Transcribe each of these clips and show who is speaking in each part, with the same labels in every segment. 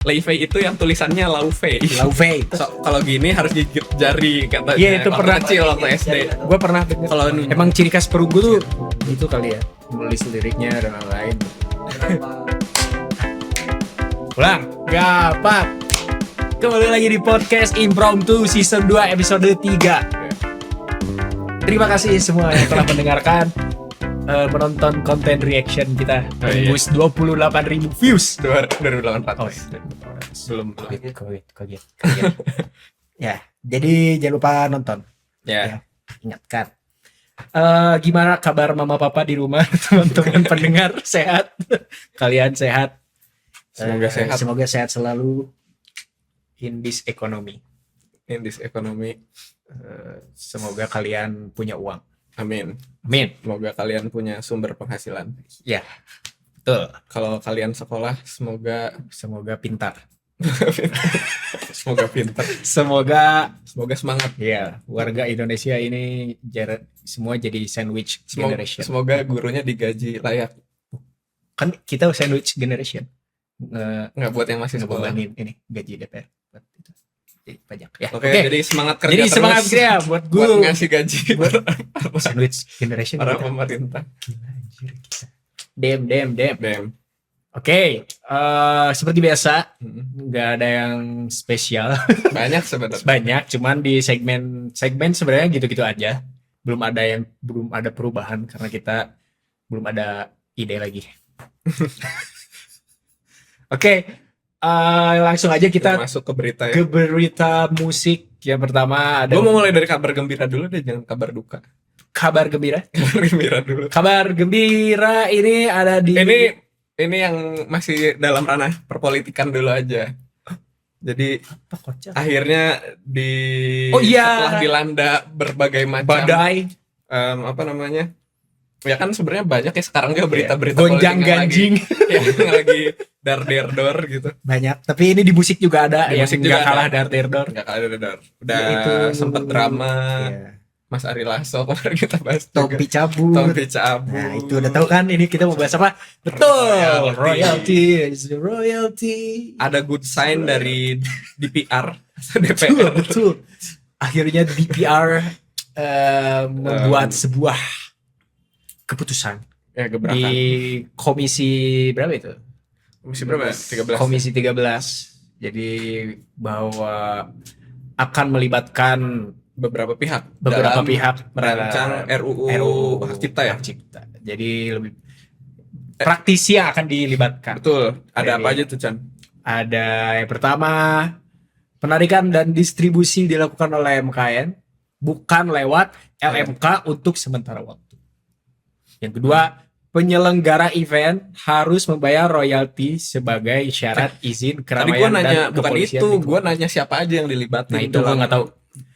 Speaker 1: Leifei itu yang tulisannya Laufey.
Speaker 2: Laufey.
Speaker 1: Kalau gini harus gigit jari katanya.
Speaker 2: Iya, itu
Speaker 1: waktu
Speaker 2: pernah
Speaker 1: kecil waktu SD.
Speaker 2: Gue pernah denger.
Speaker 1: Kalau
Speaker 2: Emang ciri khas Perunggu tuh itu kali ya, nulis liriknya dan lain-lain. Ulang, gapat. Kembali lagi di podcast Impromptu Season 2 episode 3. Terima kasih semua yang telah mendengarkan, menonton konten reaction kita. Tembus 28.000 views.
Speaker 1: 2008.
Speaker 2: Oh, iya.
Speaker 1: Belum.
Speaker 2: Kaget. Ya, jadi jangan lupa nonton.
Speaker 1: Ya.
Speaker 2: Ingatkan. Gimana kabar mama papa di rumah, teman-teman pendengar? Sehat? Kalian sehat?
Speaker 1: Semoga sehat.
Speaker 2: Semoga sehat selalu in this economy.
Speaker 1: In this economy.
Speaker 2: Semoga kalian punya uang.
Speaker 1: Amin.
Speaker 2: Amin.
Speaker 1: Semoga kalian punya sumber penghasilan.
Speaker 2: Ya, betul.
Speaker 1: Kalau kalian sekolah, semoga
Speaker 2: pintar.
Speaker 1: semoga pintar.
Speaker 2: Semoga
Speaker 1: semangat.
Speaker 2: ya warga Indonesia ini semua jadi sandwich generation.
Speaker 1: Semoga gurunya digaji layak.
Speaker 2: Kan kita sandwich generation.
Speaker 1: Nggak buat yang masih sekolah.
Speaker 2: Ngebebanin ini gaji DPR buat itu. Jadi pajak ya.
Speaker 1: Oke, jadi semangat kerja
Speaker 2: Jadi
Speaker 1: terus.
Speaker 2: semangat kerja buat
Speaker 1: buat
Speaker 2: guru.
Speaker 1: ngasih gaji
Speaker 2: Sandwich generation.
Speaker 1: para
Speaker 2: kita.
Speaker 1: pemerintah.
Speaker 2: Gila anjir kita. Dem.
Speaker 1: Bam.
Speaker 2: Oke, seperti biasa nggak ada yang spesial.
Speaker 1: Banyak sebenarnya.
Speaker 2: Banyak, cuman di segmen sebenarnya gitu-gitu aja. Belum ada perubahan karena kita belum ada ide lagi. Oke, langsung aja kita
Speaker 1: masuk ke berita ya.
Speaker 2: ke berita musik. Yang pertama ada
Speaker 1: Gue mau mulai dari kabar gembira dulu deh, jangan kabar duka.
Speaker 2: kabar gembira.
Speaker 1: Kabar gembira dulu.
Speaker 2: Kabar gembira ini ada di
Speaker 1: Ini yang masih dalam ranah perpolitikan dulu aja. Jadi
Speaker 2: apa kocak?
Speaker 1: akhirnya setelah dilanda berbagai macam
Speaker 2: Badai,
Speaker 1: apa namanya? Ya kan sebenarnya banyak ya sekarang juga berita-berita
Speaker 2: gonjang
Speaker 1: politik
Speaker 2: ganjing.
Speaker 1: yang lagi dar-der-dor gitu.
Speaker 2: Banyak, tapi ini di musik juga ada
Speaker 1: Di
Speaker 2: yang
Speaker 1: musik juga
Speaker 2: nggak kalah
Speaker 1: ada.
Speaker 2: dar-der-dor.
Speaker 1: Enggak ada dar. Udah
Speaker 2: Yaitu
Speaker 1: sempet drama
Speaker 2: ya.
Speaker 1: Mas Ari Lasso kemarin kita bahas juga.
Speaker 2: Tompi cabut.
Speaker 1: Tompi cabut.
Speaker 2: Nah, itu udah tahu kan ini kita mau bahas apa? Betul.
Speaker 1: Royalty.
Speaker 2: Royalty is the royalty.
Speaker 1: Ada good sign dari DPR,
Speaker 2: Betul, betul. Akhirnya DPR membuat sebuah keputusan
Speaker 1: Ya gebrakan.
Speaker 2: di komisi berapa itu?
Speaker 1: Komisi berapa? 13.
Speaker 2: Komisi 13. Jadi bahwa akan melibatkan
Speaker 1: beberapa pihak
Speaker 2: beberapa
Speaker 1: dalam
Speaker 2: pihak
Speaker 1: merancang RUU Hak Cipta ya.
Speaker 2: Hak Cipta. Jadi lebih praktisi yang akan dilibatkan.
Speaker 1: Betul.
Speaker 2: Jadi,
Speaker 1: Ada apa aja tuh, Chan?
Speaker 2: Ada yang pertama, penarikan dan distribusi dilakukan oleh MKN bukan lewat LMK untuk sementara waktu. Yang kedua, penyelenggara event harus membayar royalti sebagai syarat izin
Speaker 1: Tadi
Speaker 2: keramaian
Speaker 1: gue nanya
Speaker 2: dan
Speaker 1: bukan
Speaker 2: kepolisian
Speaker 1: itu,
Speaker 2: lingkungan.
Speaker 1: gue nanya siapa aja yang dilibatin.
Speaker 2: Nah, itu gue nggak tahu.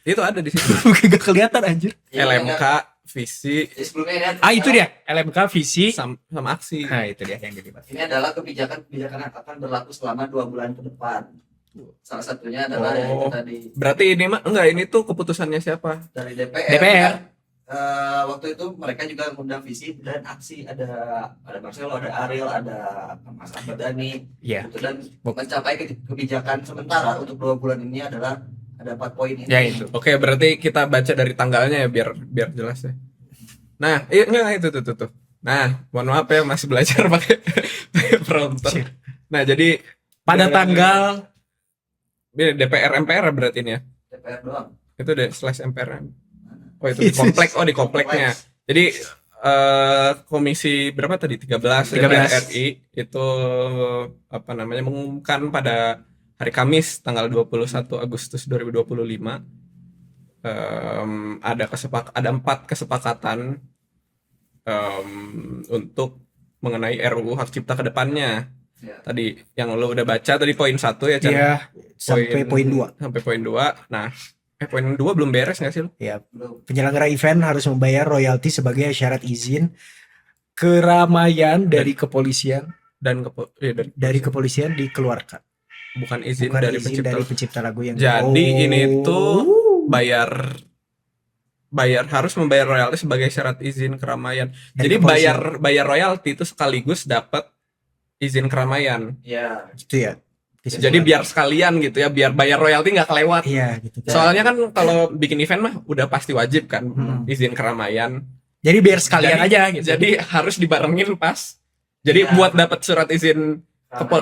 Speaker 1: Itu ada di situ.
Speaker 2: Gak kelihatan anjir.
Speaker 1: LMK, visi,
Speaker 3: Sebelumnya
Speaker 2: Itu dia, LMK visi.
Speaker 1: sama aksi.
Speaker 2: Nah, itu dia yang dilibatkan.
Speaker 3: ini adalah kebijakan yang akan berlaku selama 2 bulan ke depan. Salah satunya adalah yang itu tadi
Speaker 1: Berarti ini mah enggak, ini tuh keputusannya siapa?
Speaker 3: dari DPR.
Speaker 2: DPR.
Speaker 3: Waktu itu mereka juga mengundang visi dan aksi, ada Marcelo, ada Ariel, ada Mas Ahmad Dhani.
Speaker 2: Iya.
Speaker 3: Gitu, dan mencapai kebijakan sementara untuk 2 bulan ini adalah ada 4 poin ini.
Speaker 2: Ya itu.
Speaker 1: Oke, berarti kita baca dari tanggalnya ya biar jelas ya. Nah, enggak itu tuh. Nah, mohon maaf ya masih belajar pakai prompter. Nah, jadi
Speaker 2: Pada tanggal
Speaker 1: DPR MPR berarti ini ya.
Speaker 3: DPR doang.
Speaker 1: Itu deh /MPR. Oh, itu di komplek. Oh, di kompleknya. Jadi komisi berapa tadi? 13 DPR RI itu apa namanya mengumumkan pada hari Kamis tanggal 21 Agustus 2025 ada 4 kesepakatan untuk mengenai RUU Hak Cipta ke depannya.
Speaker 3: Ya.
Speaker 1: Tadi yang lo udah baca tadi poin 1 ya, Chan?
Speaker 2: Iya, sampai poin 2.
Speaker 1: Sampai poin 2. Nah, poin 2 belum beres nggak sih lo?
Speaker 2: Ya,
Speaker 3: Belum.
Speaker 2: penyelenggara event harus membayar royalti sebagai syarat izin keramaian dari kepolisian dari kepolisian dikeluarkan.
Speaker 1: bukan izin
Speaker 2: Bukan
Speaker 1: dari
Speaker 2: izin
Speaker 1: pencipta.
Speaker 2: dari pencipta lagu yang
Speaker 1: Jadi ini tuh bayar harus membayar royalti sebagai syarat izin keramaian.
Speaker 2: dari
Speaker 1: Jadi
Speaker 2: kepolisian.
Speaker 1: bayar royalti itu sekaligus dapat izin keramaian.
Speaker 3: Ya.
Speaker 2: Gitu ya.
Speaker 1: Jadi biar sekalian gitu ya, biar bayar royalti nggak kelewat.
Speaker 2: Iya gitu.
Speaker 1: Soalnya kan kalau bikin event mah udah pasti wajib kan izin keramaian.
Speaker 2: Jadi biar sekalian
Speaker 1: Jadi-
Speaker 2: aja gitu.
Speaker 1: Jadi harus dibarengin pas. Jadi
Speaker 3: Iya.
Speaker 1: buat dapat surat izin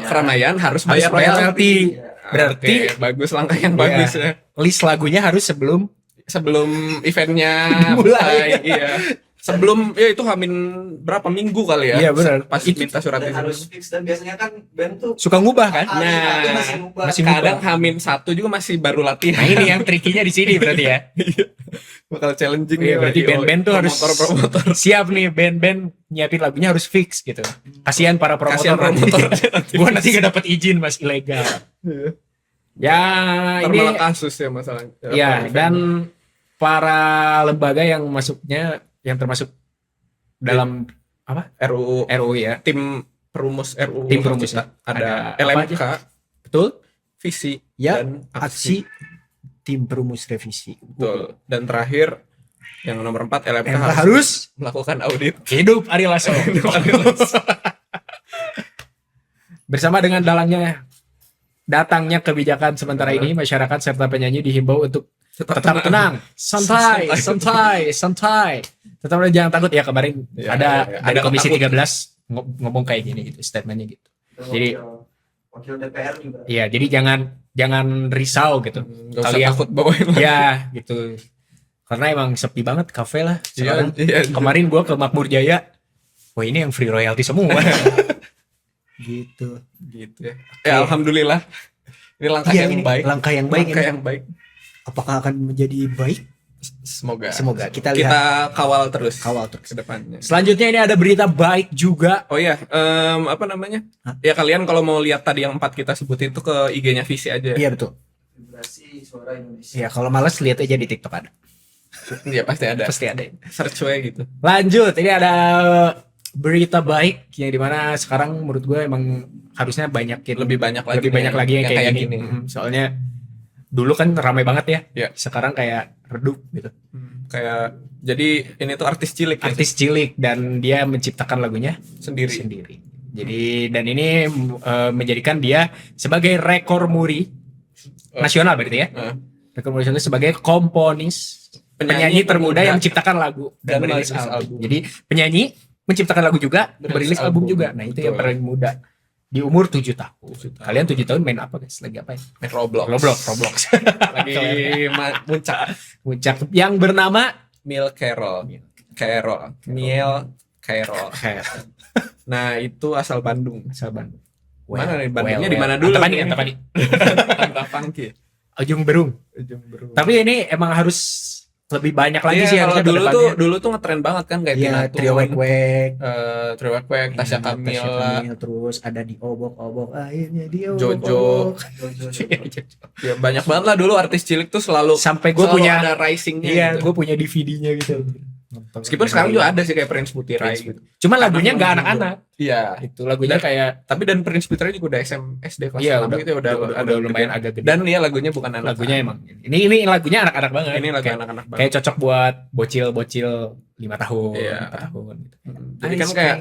Speaker 1: keramaian harus bayar
Speaker 2: Harus bayar
Speaker 1: royalti.
Speaker 2: royalti.
Speaker 3: Iya.
Speaker 2: Berarti
Speaker 1: Oke, bagus, langkah yang
Speaker 2: Iya.
Speaker 1: bagus ya.
Speaker 2: list lagunya harus sebelum
Speaker 1: Sebelum eventnya
Speaker 2: Mulai.
Speaker 1: iya. Sebelum ya itu hamin berapa minggu kali ya?
Speaker 2: Iya, benar.
Speaker 1: Pas
Speaker 2: Itu-
Speaker 1: minta surat
Speaker 3: Dan
Speaker 1: izin.
Speaker 3: harus fix, dan biasanya kan band tuh
Speaker 2: suka ngubah kan?
Speaker 3: hari satu
Speaker 1: Nah,
Speaker 3: masih ngubah.
Speaker 2: masih
Speaker 1: Kadang hamin 1 juga masih baru latihan.
Speaker 2: Nah ini yang trikinya di sini berarti ya.
Speaker 1: Bakal challenging
Speaker 2: Iya,
Speaker 1: nih,
Speaker 2: berarti
Speaker 1: lagi.
Speaker 2: band-band tuh harus
Speaker 1: promotor.
Speaker 2: siap nih, band-band nyiapin lagunya harus fix gitu. Kasihan para
Speaker 1: Kasihan
Speaker 2: promotor.
Speaker 1: promotor.
Speaker 2: Gua nanti gak dapet izin mas, ilegal. Ya
Speaker 1: Ntar
Speaker 2: ini
Speaker 1: malah kasus ya masalahnya.
Speaker 2: ya, dan para lembaga yang masuknya yang termasuk dalam
Speaker 1: RUU
Speaker 2: RUU ya.
Speaker 1: tim perumus RUU
Speaker 2: Tim perumus
Speaker 1: Cipta.
Speaker 2: ya.
Speaker 1: Ada
Speaker 2: Ada apa
Speaker 1: LMK,
Speaker 2: Betul?
Speaker 1: visi
Speaker 2: Ya,
Speaker 1: dan
Speaker 2: aksi tim perumus revisi.
Speaker 1: Betul. Dan terakhir yang nomor 4 LMK
Speaker 2: MK
Speaker 1: harus
Speaker 2: harus
Speaker 1: melakukan audit.
Speaker 2: hidup Ari Lasso. Bersama dengan datangnya kebijakan sementara ini, masyarakat serta penyanyi dihimbau untuk tetap tenang, santai, santai, santai. Tetap jangan takut ya. Kemarin
Speaker 1: Ya,
Speaker 2: ada
Speaker 1: ya, ya.
Speaker 2: dari
Speaker 1: Ada
Speaker 2: Komisi
Speaker 1: takut.
Speaker 2: 13 ngomong kayak gini gitu, statementnya gitu. Jadi-
Speaker 3: wakil DPR juga.
Speaker 2: Iya, jadi jangan risau gitu.
Speaker 1: Gak usah
Speaker 2: Kalian-
Speaker 1: takut bawain.
Speaker 2: Ya, gitu. Karena emang sepi banget kafe lah.
Speaker 1: Iya,
Speaker 2: Sekarang.
Speaker 1: iya.
Speaker 2: Kemarin gua ke Makmur Jaya. Wah, ini yang free royalty semua. Gitu.
Speaker 1: Gitu ya. Ya alhamdulillah. Ini langkah
Speaker 2: Iya,
Speaker 1: yang
Speaker 2: ini
Speaker 1: baik.
Speaker 2: langkah yang baik
Speaker 1: Langkah
Speaker 2: ini.
Speaker 1: yang baik.
Speaker 2: Apakah akan menjadi baik?
Speaker 1: Semoga.
Speaker 2: Semoga kita
Speaker 1: Kita
Speaker 2: lihat
Speaker 1: kawal terus.
Speaker 2: kawal terus.
Speaker 1: Ke depannya.
Speaker 2: Selanjutnya ini ada berita baik juga.
Speaker 1: Oh iya, apa namanya?
Speaker 2: Hah?
Speaker 1: Ya kalian kalau mau lihat tadi yang 4 kita sebutin itu ke IG-nya Visi aja.
Speaker 2: Iya betul.
Speaker 3: Vibrasi suara Indonesia.
Speaker 2: Iya, kalau males lihat aja di TikTok ada.
Speaker 1: Iya pasti ada.
Speaker 2: Pasti ada.
Speaker 1: Search way gitu.
Speaker 2: Lanjut, ini ada berita baik yang dimana sekarang menurut gue emang harusnya
Speaker 1: Lebih banyak lagi
Speaker 2: lebih banyak
Speaker 1: nih
Speaker 2: lagi yang kayak gini. Soalnya dulu kan ramai banget ya.
Speaker 1: Iya.
Speaker 2: Sekarang kayak redup gitu.
Speaker 1: Kayak jadi ini tuh artis cilik ya,
Speaker 2: Artis cilik dan dia menciptakan lagunya
Speaker 1: sendiri.
Speaker 2: sendiri. Jadi dan ini menjadikan dia sebagai rekor muri nasional berarti ya.
Speaker 1: Heeh.
Speaker 2: Rekor muri nasional sebagai komponis penyanyi termuda yang menciptakan lagu dan merilis
Speaker 1: merilis
Speaker 2: album. Jadi penyanyi menciptakan lagu juga, merilis album juga. Nah, itu yang
Speaker 1: Betul.
Speaker 2: paling muda. Di umur 7 tahun. Kalian 7 tahun main apa guys? Lagi apa ya?
Speaker 1: Main Roblox.
Speaker 2: Roblox.
Speaker 1: Lagi puncak.
Speaker 2: Puncak yang bernama
Speaker 1: Mil Carol. Miel Carol. Nah, itu asal Bandung.
Speaker 2: Asal Bandung.
Speaker 1: Mana nih? Bandungnya di mana dulu?
Speaker 2: Antapani,
Speaker 1: nih?
Speaker 2: Antapani.
Speaker 1: Antapani.
Speaker 2: Ujung Berung. Tapi ini emang harus lebih banyak lagi
Speaker 1: Iya,
Speaker 2: sih
Speaker 1: kalau
Speaker 2: harusnya
Speaker 1: dulu tuh
Speaker 2: kedepannya.
Speaker 1: dulu tuh ngetren banget kan kayak
Speaker 2: Iya,
Speaker 1: Pinatu,
Speaker 2: trio wek-wek.
Speaker 1: Trio Wek, Tasya Kamil,
Speaker 2: Tasya Kamil, terus ada di obok-obok akhirnya di
Speaker 1: Jojo.
Speaker 2: obok-obok.
Speaker 1: Ya banyak banget lah dulu artis cilik tuh selalu
Speaker 2: Sampai gue
Speaker 1: selalu
Speaker 2: punya
Speaker 1: ada risingnya.
Speaker 2: iya,
Speaker 1: gitu.
Speaker 2: gue punya DVD-nya gitu.
Speaker 1: Meskipun sekarang juga ada sih kayak Prince Putirai
Speaker 2: Prince
Speaker 1: gitu.
Speaker 2: Cuman lagunya
Speaker 1: Kadang
Speaker 2: nggak
Speaker 1: juga.
Speaker 2: anak-anak.
Speaker 1: Iya.
Speaker 2: Itu lagunya kayak
Speaker 1: Tapi dan Prince Putirai juga udah SD kelas
Speaker 2: iya
Speaker 1: 6
Speaker 2: udah,
Speaker 1: gitu ya, udah
Speaker 2: udah lumayan agak gede.
Speaker 1: Dan iya lagunya bukan anak.
Speaker 2: Lagunya emang ini lagunya anak-anak banget.
Speaker 1: ini lagu
Speaker 2: Kayak-
Speaker 1: anak-anak banget.
Speaker 2: kayak cocok buat bocil-bocil 5 tahun,
Speaker 1: Iya.
Speaker 2: 4 tahun gitu.
Speaker 1: Jadi kan kayak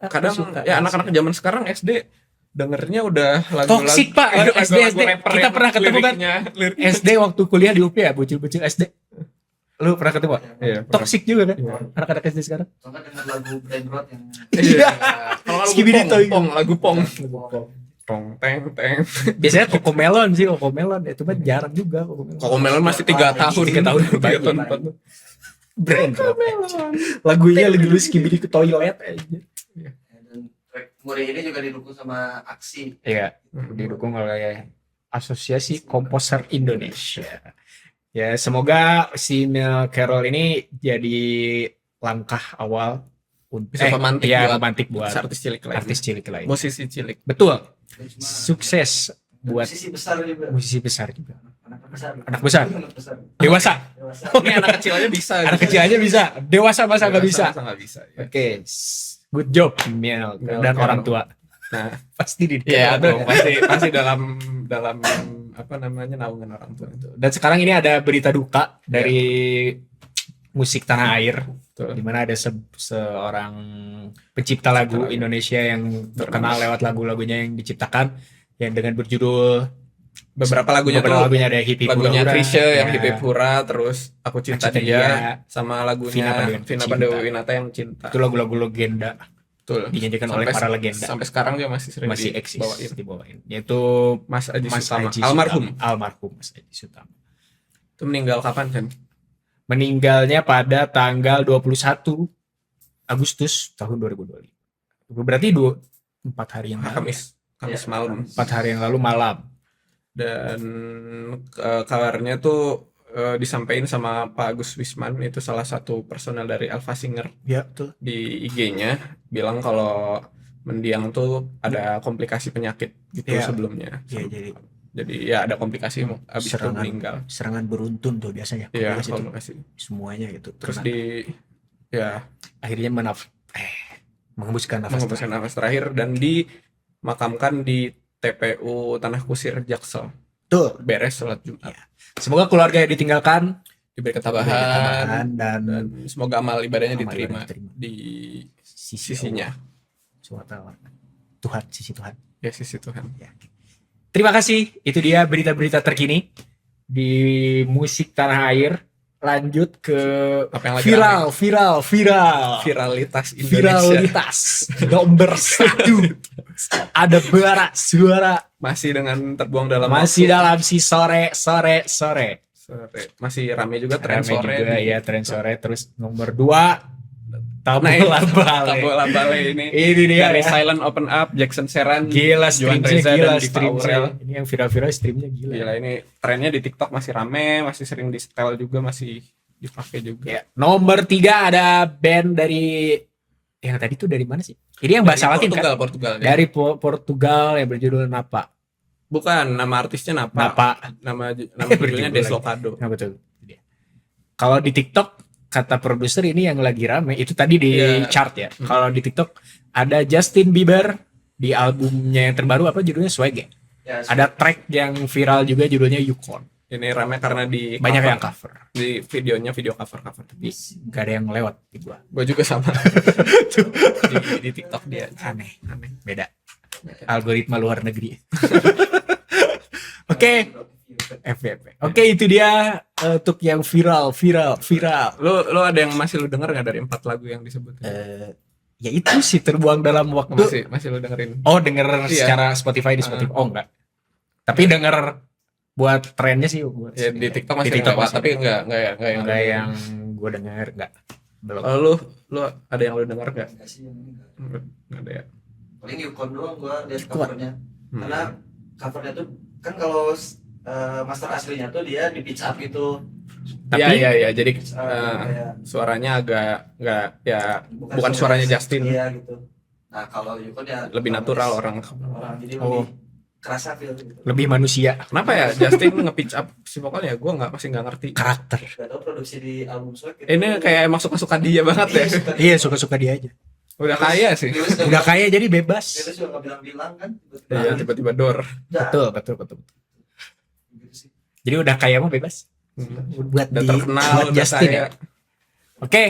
Speaker 1: kadang ya anak-anak zaman sekarang SD dengernya udah lagu-lagu
Speaker 2: Toxic, Pak.
Speaker 1: lagu-lagu
Speaker 2: SD.
Speaker 1: rapper
Speaker 2: Kita
Speaker 1: yang
Speaker 2: pernah ketemu kan?
Speaker 1: liriknya.
Speaker 2: SD waktu kuliah di UP ya, bocil-bocil SD. Lu pernah ketemu?
Speaker 1: Iya,
Speaker 2: Toxic juga kan?
Speaker 1: Iya.
Speaker 2: Anak-anak SD sekarang.
Speaker 3: Soalnya dengan lagu Brain Rot yang
Speaker 1: Iya. Kalau lagu
Speaker 2: Skibidi
Speaker 1: pong,
Speaker 2: Toy.
Speaker 1: pong, lagu pong. Tong teng teng.
Speaker 2: Biasanya Cocomelon sih, Cocomelon. Itu kan jarang juga Cocomelon.
Speaker 1: Kokomelon masih 3 tahun.
Speaker 2: 3 tahun
Speaker 1: Tiga
Speaker 2: berbagi.
Speaker 1: tahun, 4 tahun.
Speaker 2: Brand. Lagunya lagi dulu Skibidi ke toilet aja.
Speaker 3: dan track Muri ini juga didukung sama Aksi.
Speaker 2: Iya, didukung oleh Asosiasi Komposer Indonesia. Ya, semoga si Mel Carol ini jadi langkah awal untuk
Speaker 1: Bisa pemantik buat
Speaker 2: pemantik buat
Speaker 1: artis cilik lain.
Speaker 2: artis cilik lain.
Speaker 1: Musisi cilik.
Speaker 2: Betul.
Speaker 3: Dan cuma
Speaker 2: Sukses buat
Speaker 3: musisi besar juga.
Speaker 2: musisi besar juga.
Speaker 3: Anak besar.
Speaker 2: Anak besar.
Speaker 3: Anak besar.
Speaker 2: Dewasa.
Speaker 3: Dewasa.
Speaker 1: Ini anak kecil aja bisa.
Speaker 2: Anak kecil aja bisa. Dewasa masa nggak bisa.
Speaker 1: Masa nggak bisa. Ya.
Speaker 2: Oke, good job Mel
Speaker 1: Mel
Speaker 2: dan
Speaker 1: Carol.
Speaker 2: orang tua.
Speaker 1: Nah,
Speaker 2: Pasti di
Speaker 1: iya dong pasti dalam apa namanya naungan orang tua itu.
Speaker 2: Dan sekarang ini ada berita duka dari musik tanah air,
Speaker 1: Betul.
Speaker 2: di mana ada seorang pencipta lagu Indonesia yang terkenal lewat lagu-lagunya yang diciptakan, yang dengan berjudul
Speaker 1: beberapa lagunya
Speaker 2: beberapa
Speaker 1: tuh
Speaker 2: lagunya ada Hip Hip
Speaker 1: lagunya
Speaker 2: Hura Hura,
Speaker 1: Chrisye yang
Speaker 2: ya,
Speaker 1: Hip Hip Hura, terus Aku Cinta
Speaker 2: Cinta
Speaker 1: Dia,
Speaker 2: Dia,
Speaker 1: sama
Speaker 2: Vina
Speaker 1: lagunya Vina
Speaker 2: Cinta.
Speaker 1: Panduwinata yang Cinta.
Speaker 2: itu lagu-lagu legenda
Speaker 1: Betul.
Speaker 2: dinyanyikan oleh para legenda
Speaker 1: Sampai sekarang dia masih sering
Speaker 2: masih eksis
Speaker 1: dibawain.
Speaker 2: dibawain, yaitu
Speaker 1: Mas Aji
Speaker 2: Mas
Speaker 1: Sutama,
Speaker 2: Aji
Speaker 1: almarhum.
Speaker 2: Sutama. Almarhum Mas Aji Sutama.
Speaker 1: Itu meninggal kapan kan?
Speaker 2: Meninggalnya pada tanggal 21 Agustus tahun 2025. Berarti 4 hari yang lalu.
Speaker 1: Kamis
Speaker 3: Ya,
Speaker 1: malam.
Speaker 2: 4 hari yang lalu malam.
Speaker 1: Dan kabarnya tuh disampaikan sama Pak Agus Wisman, itu salah satu personel dari Alpha Singer,
Speaker 2: Ya, betul.
Speaker 1: di IG-nya bilang kalau mendiang tuh ada komplikasi penyakit gitu
Speaker 2: Ya.
Speaker 1: sebelumnya.
Speaker 2: Ya,
Speaker 1: Jadi ya ada komplikasi habis itu meninggal.
Speaker 2: serangan beruntun tuh biasanya.
Speaker 1: Iya,
Speaker 2: Komplikasi tuh
Speaker 1: komplikasi.
Speaker 2: semuanya gitu.
Speaker 1: Terus
Speaker 2: Karena akhirnya menghembuskan
Speaker 1: nafas terakhir dan dimakamkan di TPU Tanah Kusir Jaksel.
Speaker 2: Tuh.
Speaker 1: Beres sholat Jumat.
Speaker 2: Ya. Semoga keluarga yang ditinggalkan
Speaker 1: Diberi ketabahan
Speaker 2: dan
Speaker 1: semoga amal ibadahnya
Speaker 2: amal
Speaker 1: diterima
Speaker 2: ibadah diterima.
Speaker 1: di
Speaker 2: sisi
Speaker 1: sisinya.
Speaker 2: Allah. Tuhan, sisi Tuhan.
Speaker 1: Ya, sisi Tuhan.
Speaker 2: Ya. Terima kasih. Itu dia berita-berita terkini di musik tanah air. Lanjut ke
Speaker 1: Apa yang lagi viralitas Indonesia.
Speaker 2: viralitas nomor 1. Ada suara
Speaker 1: Masih dengan terbuang dalam
Speaker 2: masih
Speaker 1: waktu.
Speaker 2: dalam si sore.
Speaker 1: Masih rame juga tren
Speaker 2: Rame
Speaker 1: sore.
Speaker 2: juga ya, tren sore. Terus nomor 2
Speaker 1: Tabola
Speaker 2: Tabola Bale.
Speaker 1: Bale ini.
Speaker 2: Ini dia
Speaker 1: Dari
Speaker 2: ya.
Speaker 1: Silent Open Up, Jackson Seran,
Speaker 2: Gila
Speaker 1: Juan
Speaker 2: streamnya,
Speaker 1: Reza,
Speaker 2: gila
Speaker 1: dan Diva
Speaker 2: streamnya.
Speaker 1: Aurel.
Speaker 2: Ini yang viral-viral streamnya gila.
Speaker 1: Gila, ini trennya di TikTok masih rame, masih sering di setel juga, masih dipakai juga.
Speaker 2: Ya. Nomor 3 ada band dari yang tadi tuh dari mana sih? Ini yang bahasa Latin kan?
Speaker 1: Portugal. Ya.
Speaker 2: Dari Portugal yang berjudul Napa.
Speaker 1: Bukan, nama artisnya Napa. Nama judulnya
Speaker 2: Berjudul
Speaker 1: Deslocado.
Speaker 2: Nah, betul. Kalau di TikTok kata produser ini yang lagi rame itu tadi di chart ya. Kalau di TikTok ada Justin Bieber di albumnya yang terbaru apa judulnya Swag.
Speaker 3: Ya,
Speaker 2: Ada track yang viral juga judulnya Yukon.
Speaker 1: Ini rame karena di
Speaker 2: Banyak yang cover.
Speaker 1: Di videonya video cover.
Speaker 2: Tapi gak ada yang lewat di gua.
Speaker 1: Gue juga sama. di TikTok dia
Speaker 2: Aneh. Beda. Algoritma luar negeri. Oke. FVP. Oke, itu dia untuk yang viral.
Speaker 1: Lo ada yang masih lo denger nggak dari 4 lagu yang disebut?
Speaker 2: Ya itu sih terbuang dalam waktu.
Speaker 1: Masih lo dengerin?
Speaker 2: Oh, denger
Speaker 1: Iya.
Speaker 2: secara Spotify di Spotify. Oh, enggak. Tapi denger buat trennya sih buat
Speaker 1: Ya, di TikTok
Speaker 2: Di
Speaker 1: masih
Speaker 2: TikTok
Speaker 1: lewat,
Speaker 2: masih.
Speaker 1: tapi enggak
Speaker 2: yang gue denger enggak. Belum.
Speaker 1: Lo ada yang lo denger nggak?
Speaker 3: Enggak sih yang ini enggak.
Speaker 1: Nggak ada ya.
Speaker 3: Paling Yukon doang gua lihat
Speaker 2: Kuat.
Speaker 3: covernya. Karena covernya tuh kan kalau master aslinya tuh dia di pitch up gitu.
Speaker 2: Tapi
Speaker 1: Iya. Jadi
Speaker 3: Kayak
Speaker 1: suaranya agak nggak ya, bukan suaranya Justin.
Speaker 3: Iya gitu. Nah, kalau Yukon ya
Speaker 1: Lebih natural orang.
Speaker 3: jadi
Speaker 2: Oh.
Speaker 3: lebih kerasa feel gitu.
Speaker 2: lebih manusia,
Speaker 1: Kenapa ya Justin nge-pitch up si vokalnya? Gue masih nggak ngerti.
Speaker 2: karakter.
Speaker 3: Gak tau produksi di album Swag gitu.
Speaker 1: Ini kayak emang suka-suka dia banget ya.
Speaker 2: Iya, suka-suka dia aja.
Speaker 1: Udah kaya sih.
Speaker 2: Udah kaya jadi bebas.
Speaker 3: Dia juga nggak bilang-bilang kan.
Speaker 1: Iya, tiba-tiba door.
Speaker 2: Betul.
Speaker 3: Gitu sih.
Speaker 2: Jadi udah kaya mah bebas. Buat
Speaker 1: Udah terkenal,
Speaker 2: buat
Speaker 1: udah
Speaker 2: Justin
Speaker 1: kaya.
Speaker 2: ya. Oke.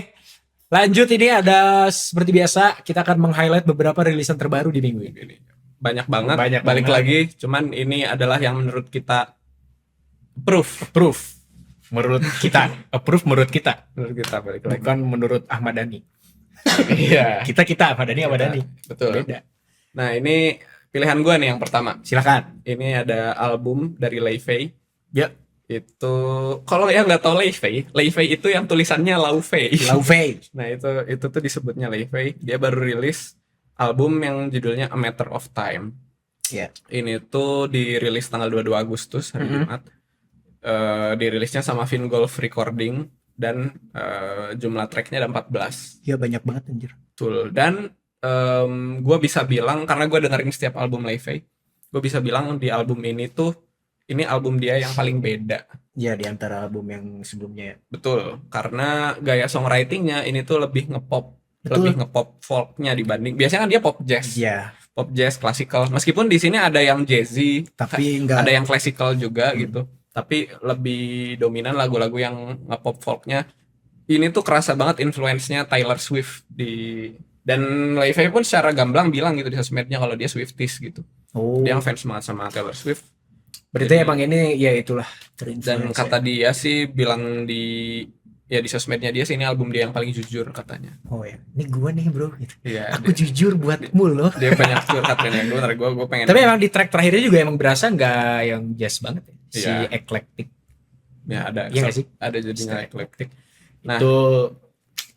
Speaker 2: Lanjut, ini ada seperti biasa kita akan meng-highlight beberapa rilisan terbaru di minggu ini.
Speaker 1: Ini banyak banget.
Speaker 2: Banyak
Speaker 1: Balik
Speaker 2: banget.
Speaker 1: lagi, cuman ini adalah yang menurut kita proof.
Speaker 2: Menurut kita, approve menurut kita,
Speaker 1: Menurut kita balik lagi.
Speaker 2: bukan menurut Ahmad Dhani.
Speaker 1: Iya.
Speaker 2: Kita Ahmad Dhani, Ahmad Dhani.
Speaker 1: Betul.
Speaker 2: Beda.
Speaker 1: Nah, ini pilihan gua nih yang pertama.
Speaker 2: Silakan.
Speaker 1: Ini ada album dari Leifei.
Speaker 2: Ya.
Speaker 1: Itu kalau yang nggak tahu Leifei itu yang tulisannya Laufei.
Speaker 2: Laufey.
Speaker 1: Nah, itu tuh disebutnya Leifei. Dia baru rilis album yang judulnya A Matter of Time.
Speaker 2: Ya.
Speaker 1: Ini tuh dirilis tanggal 22 Agustus hari Jumat. Dirilisnya sama Fingolf Recording dan jumlah tracknya ada 14.
Speaker 2: Ya banyak banget anjir.
Speaker 1: Betul. Dan gue bisa bilang karena gue dengerin setiap album Leifei, gue bisa bilang di album ini album dia yang paling beda.
Speaker 2: Ya di antara album yang sebelumnya ya.
Speaker 1: Betul. Karena gaya songwritingnya ini tuh lebih ngepop,
Speaker 2: Betul.
Speaker 1: lebih ngepop folknya dibanding. Biasanya kan dia pop jazz.
Speaker 2: Ya,
Speaker 1: Pop jazz klasikal. Meskipun di sini ada yang jazzy,
Speaker 2: tapi enggak
Speaker 1: ada yang klasikal juga gitu. Tapi lebih dominan lagu-lagu yang ngepop folknya. Ini tuh kerasa banget influence-nya Taylor Swift dan Leifei pun secara gamblang bilang gitu di sosmednya kalau dia Swifties gitu.
Speaker 2: Oh.
Speaker 1: Dia yang fans banget sama Taylor Swift.
Speaker 2: Berarti
Speaker 1: Jadi-
Speaker 2: emang ini ya itulah
Speaker 1: Dan
Speaker 2: terinfluence.
Speaker 1: kata dia sih bilang di sosmednya dia sih ini album dia yang paling jujur katanya.
Speaker 2: Oh ya, ini gua nih bro. Gitu.
Speaker 1: Iya.
Speaker 2: Aku jujur buatmu loh.
Speaker 1: Dia banyak curhat kan ya. Gue pengen.
Speaker 2: Tapi emang di track terakhirnya juga emang berasa nggak yang jazz banget ya. Si
Speaker 1: Iya.
Speaker 2: eclectic
Speaker 1: ya ada.
Speaker 2: Iya nggak sih?
Speaker 1: Ada jadinya
Speaker 2: Mr.
Speaker 1: eclectic. Nah,
Speaker 2: itu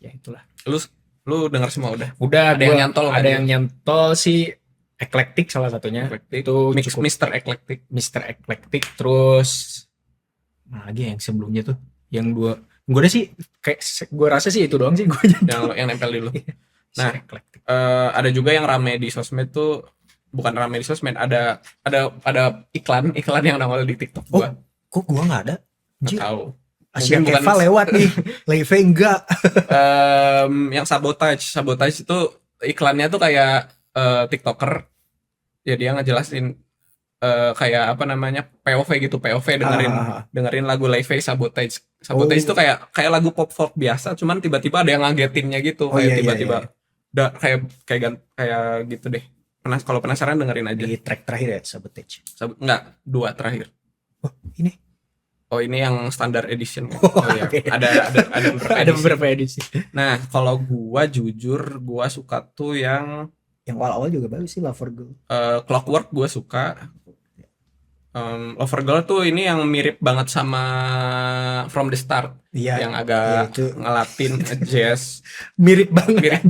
Speaker 2: ya itulah.
Speaker 1: lu dengar semua udah.
Speaker 2: Udah
Speaker 1: Ada yang nyantol nggak
Speaker 2: ada
Speaker 1: dia?
Speaker 2: yang nyantol sih eclectic salah satunya.
Speaker 1: Eclectic.
Speaker 2: Itu
Speaker 1: Mix
Speaker 2: cukup
Speaker 1: Mr. Eclectic.
Speaker 2: Mr. Eclectic terus nah lagi yang sebelumnya tuh yang gue udah sih kayak gue rasa sih itu doang sih gue
Speaker 1: yang nempel dulu. Nah,
Speaker 2: Eclectic.
Speaker 1: ada juga yang rame di sosmed tuh, bukan rame di sosmed, ada iklan yang nongol di TikTok gua.
Speaker 2: Kok gue nggak ada
Speaker 1: Nggak
Speaker 2: Anjir,
Speaker 1: tahu.
Speaker 2: Asia
Speaker 1: Mungkin
Speaker 2: Keva
Speaker 1: bukan-
Speaker 2: lewat nih Leve enggak
Speaker 1: Yang sabotage itu iklannya tuh kayak TikToker. Ya dia ngejelasin kayak apa namanya POV gitu, POV dengerin lagu Leve Sabotage. Sabotage itu kayak lagu pop folk biasa, cuman tiba-tiba ada yang ngagetinnya gitu,
Speaker 2: Oh,
Speaker 1: kayak
Speaker 2: iya,
Speaker 1: tiba-tiba
Speaker 2: iya.
Speaker 1: udah kayak gitu deh. Kalau penasaran dengerin aja.
Speaker 2: di track terakhir ya Sabotage.
Speaker 1: Enggak, 2 terakhir.
Speaker 2: Oh ini
Speaker 1: Oh, ini yang standar edition. Iya.
Speaker 2: oke.
Speaker 1: Ada beberapa
Speaker 2: ada
Speaker 1: edisi.
Speaker 2: beberapa edisi.
Speaker 1: Nah, kalau gua jujur gua suka tuh yang
Speaker 2: Yang awal-awal juga bagus sih Lover Girl.
Speaker 1: Clockwork gua suka. Lover Girl tuh ini yang mirip banget sama From the Start,
Speaker 2: Iya.
Speaker 1: yang agak
Speaker 2: itu.
Speaker 1: ngelatin jazz,
Speaker 2: Mirip banget.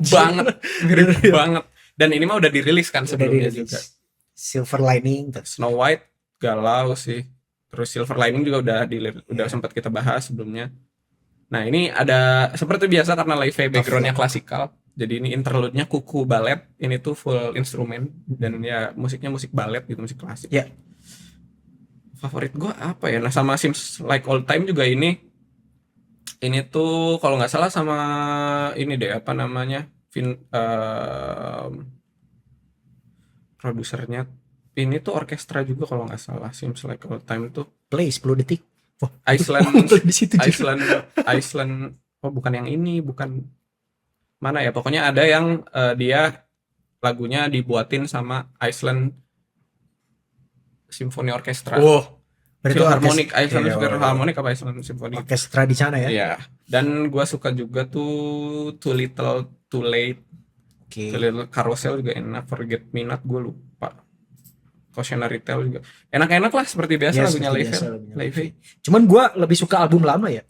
Speaker 1: mirip banget. Dan ini mah udah dirilis kan sebelumnya juga.
Speaker 2: Silver Lining terus.
Speaker 1: Snow White galau sih. Terus Silver Lining juga udah sempat kita bahas sebelumnya. Nah, ini ada seperti biasa karena live backgroundnya klasikal. Jadi ini interlude-nya kuku balet. Ini tuh full instrumen dan ya musiknya musik balet gitu, musik klasik.
Speaker 2: Ya.
Speaker 1: Favorit gua apa ya? Nah, sama Seems Like Old Time juga ini tuh kalau nggak salah sama ini deh apa namanya? Produsernya ini tuh orkestra juga kalau nggak salah. Seems Like Old Time tuh
Speaker 2: Play 10 detik. Wah,
Speaker 1: Iceland
Speaker 2: di situ juga.
Speaker 1: Iceland. Oh, bukan yang ini, bukan mana ya? Pokoknya ada yang dia lagunya dibuatin sama Iceland Symphony Orchestra.
Speaker 2: Wow. Berarti
Speaker 1: Philharmonic, Iceland
Speaker 2: Iya,
Speaker 1: Philharmonic apa Iceland Symphony?
Speaker 2: orkestra di sana ya.
Speaker 1: Iya. Dan gua suka juga tuh Too Little Too Late,
Speaker 2: Oke.
Speaker 1: Too Little Carousel juga enak, Forget Me Not gue lupa. Cautionary Tale juga enak-enak lah seperti biasa
Speaker 2: Ya,
Speaker 1: lagunya
Speaker 2: seperti
Speaker 1: Leve.
Speaker 2: biasa lagunya
Speaker 1: Leve.
Speaker 2: Cuman gua lebih suka album lama ya.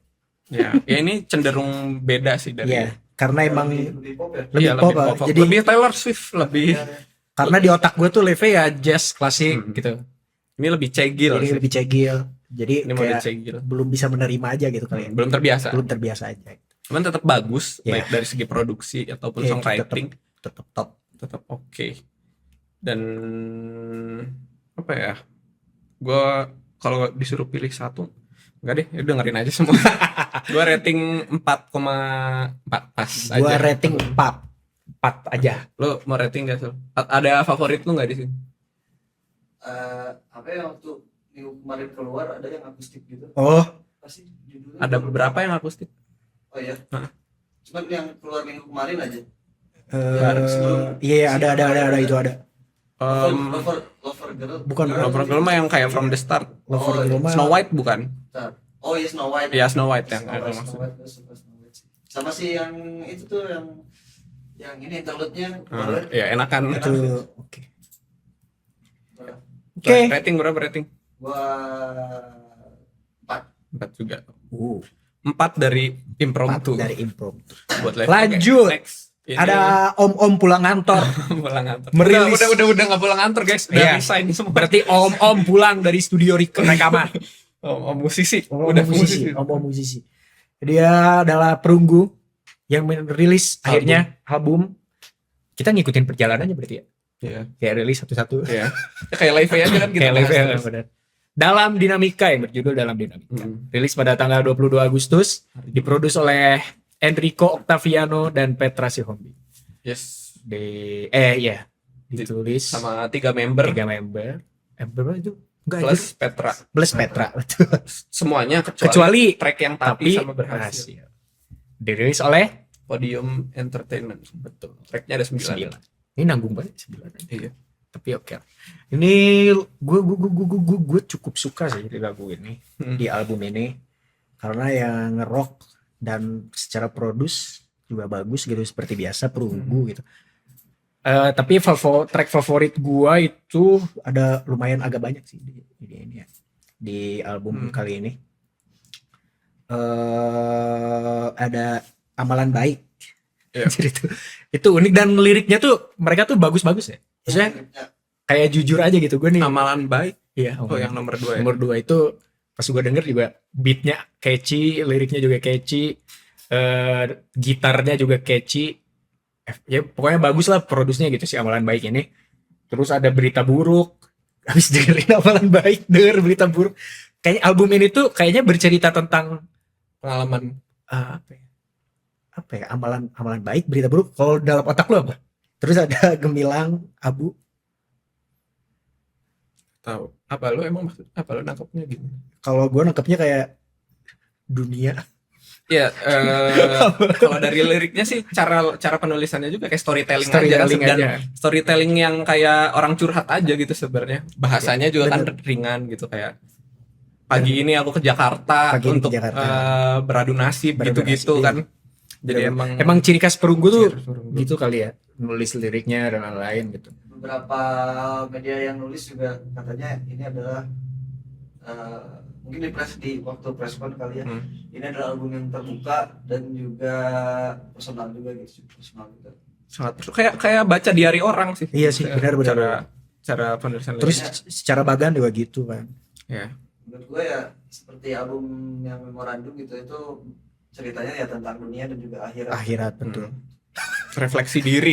Speaker 1: Ya, ini cenderung beda sih dari
Speaker 2: Iya, karena emang
Speaker 3: lebih pop ya.
Speaker 2: lebih
Speaker 1: iya,
Speaker 2: pop.
Speaker 1: pop.
Speaker 2: Jadi
Speaker 1: Lebih Taylor Swift, lebih
Speaker 2: karena di otak gue tuh Leve ya jazz klasik
Speaker 1: Hmm.
Speaker 2: gitu.
Speaker 1: ini lebih cegil
Speaker 2: Jadi
Speaker 1: sih.
Speaker 2: lebih cegil. Jadi
Speaker 1: Ini mode
Speaker 2: kayak
Speaker 1: cegil.
Speaker 2: belum bisa menerima aja gitu kali ya.
Speaker 1: Belum terbiasa.
Speaker 2: Belum terbiasa aja.
Speaker 1: Cuman tetap bagus
Speaker 2: Iya.
Speaker 1: baik dari segi produksi ataupun
Speaker 2: Iya,
Speaker 1: songwriting,
Speaker 2: Tetap top.
Speaker 1: tetap oke. Dan apa ya? Gua kalau disuruh pilih satu enggak deh, ya dengerin aja semua. Gua rating 4,4 pas
Speaker 2: Gua
Speaker 1: aja.
Speaker 2: rating 4. 4 aja.
Speaker 1: Lo mau rating gak, Sul? Ada favorit lu nggak di sini?
Speaker 3: Apa ya waktu minggu kemarin keluar ada yang akustik gitu.
Speaker 2: Oh,
Speaker 3: Pasti judulnya.
Speaker 1: Ada beberapa yang akustik.
Speaker 3: Oh iya.
Speaker 1: Hah?
Speaker 3: Cuman yang keluar minggu kemarin aja.
Speaker 2: iya ada itu ada.
Speaker 3: Lover Girl.
Speaker 2: Bukan,
Speaker 1: Lover Girl mah yang kayak From the Start.
Speaker 2: Lover Girl mah
Speaker 1: Snow White bukan?
Speaker 3: Oh iya Snow White.
Speaker 1: Iya, Snow White yang
Speaker 3: Snow
Speaker 1: ada
Speaker 3: White,
Speaker 1: maksud.
Speaker 3: Snow White, gue suka Snow White sih. Sama sih yang itu tuh yang ini interlude-nya.
Speaker 1: Ya enakan.
Speaker 2: itu oke.
Speaker 1: Oke.
Speaker 2: Oke.
Speaker 1: Rating berapa rating?
Speaker 3: Gua 4.
Speaker 1: 4 juga.
Speaker 2: Uh,
Speaker 1: 4 dari impromptu.
Speaker 2: dari improv.
Speaker 1: Buat live.
Speaker 2: Lanjut.
Speaker 1: Oke, next. Ini
Speaker 2: Ada om-om pulang kantor.
Speaker 1: pulang kantor.
Speaker 2: Merilis.
Speaker 1: Udah enggak pulang kantor, guys. Udah
Speaker 2: Iya.
Speaker 1: resign semua.
Speaker 2: Berarti om-om pulang dari studio rekaman.
Speaker 1: Oh, musisi.
Speaker 2: Om
Speaker 1: Udah
Speaker 2: musisi, om musisi. Dia adalah perunggu yang merilis akhirnya album. Kita ngikutin perjalanannya berarti ya.
Speaker 1: Iya.
Speaker 2: Kayak rilis satu-satu.
Speaker 1: Iya. Ya, kayak live aja kan kita
Speaker 2: Kayak live
Speaker 1: bahas
Speaker 2: ya,
Speaker 1: terus.
Speaker 2: benar. Dalam Dinamika yang berjudul Dalam Dinamika. Rilis pada tanggal 22 Agustus, diproduksi oleh Enrico Octaviano dan Petra Sihombing.
Speaker 1: Yes.
Speaker 2: Ditulis
Speaker 1: Sama 3 member
Speaker 2: 3 member. Berapa itu? Enggak
Speaker 1: plus
Speaker 2: itu.
Speaker 1: Petra.
Speaker 2: Plus Petra. Betul.
Speaker 1: Semuanya
Speaker 2: Kecuali
Speaker 1: track yang
Speaker 2: tapi
Speaker 1: sama berhasil.
Speaker 2: Dirilis oleh
Speaker 1: Podium Entertainment. Betul. Tracknya ada 9.
Speaker 2: 9. Ini nanggung banget 9.
Speaker 1: Iya.
Speaker 2: Tapi oke. Ini gue cukup suka sih di lagu ini, di album ini, karena yang rock dan secara produce juga bagus gitu seperti biasa perunggu gitu. Tapi track favorit gua itu ada lumayan agak banyak sih ini ya, di album kali ini. Ada Amalan Baik.
Speaker 1: Iya.
Speaker 2: Jadi itu unik dan liriknya tuh mereka tuh bagus-bagus ya. Maksudnya kayak jujur aja gitu gue nih.
Speaker 1: Amalan Baik.
Speaker 2: Iya.
Speaker 1: Oh, yang nomor 2 ya.
Speaker 2: Nomor 2 itu pas gue denger juga beatnya catchy, liriknya juga catchy, gitarnya juga catchy. Ya pokoknya bagus lah produksinya gitu sih Amalan Baik ini. Terus ada Berita Buruk. Habis dengerin Amalan Baik, denger Berita Buruk. Kayaknya album ini tuh kayaknya bercerita tentang
Speaker 1: Pengalaman.
Speaker 2: apa ya, amalan baik, berita buruk. Kalau dalam otak lu apa? Terus ada Gemilang, Abu.
Speaker 1: Tahu. Apa lu emang maksud? Apa lu nangkepnya gitu?
Speaker 2: Kalau gue nangkepnya kayak dunia.
Speaker 1: Iya, kalau dari liriknya sih cara penulisannya juga kayak storytelling aja kan, dan storytelling yang kayak orang curhat aja gitu sebenarnya. Bahasanya juga kan ringan gitu, kayak pagi ini aku ke Jakarta untuk beradu nasib gitu-gitu kan. Jadi
Speaker 2: emang ciri khas perunggu tuh gitu kali ya, nulis liriknya dan lain-lain gitu.
Speaker 3: Beberapa media yang nulis juga katanya ini adalah mungkin di waktu preskon kali ya. Ini adalah album yang terbuka dan juga personal juga gitu, personal juga.
Speaker 1: Sangat kayak baca diari orang sih.
Speaker 2: Iya sih, benar.
Speaker 1: Cara penulisan.
Speaker 2: Terus secara bagan juga gitu kan.
Speaker 1: Ya.
Speaker 3: Menurut gue ya seperti album yang Memorandum gitu, itu ceritanya ya tentang dunia dan juga akhirat.
Speaker 2: Betul.
Speaker 1: Refleksi diri.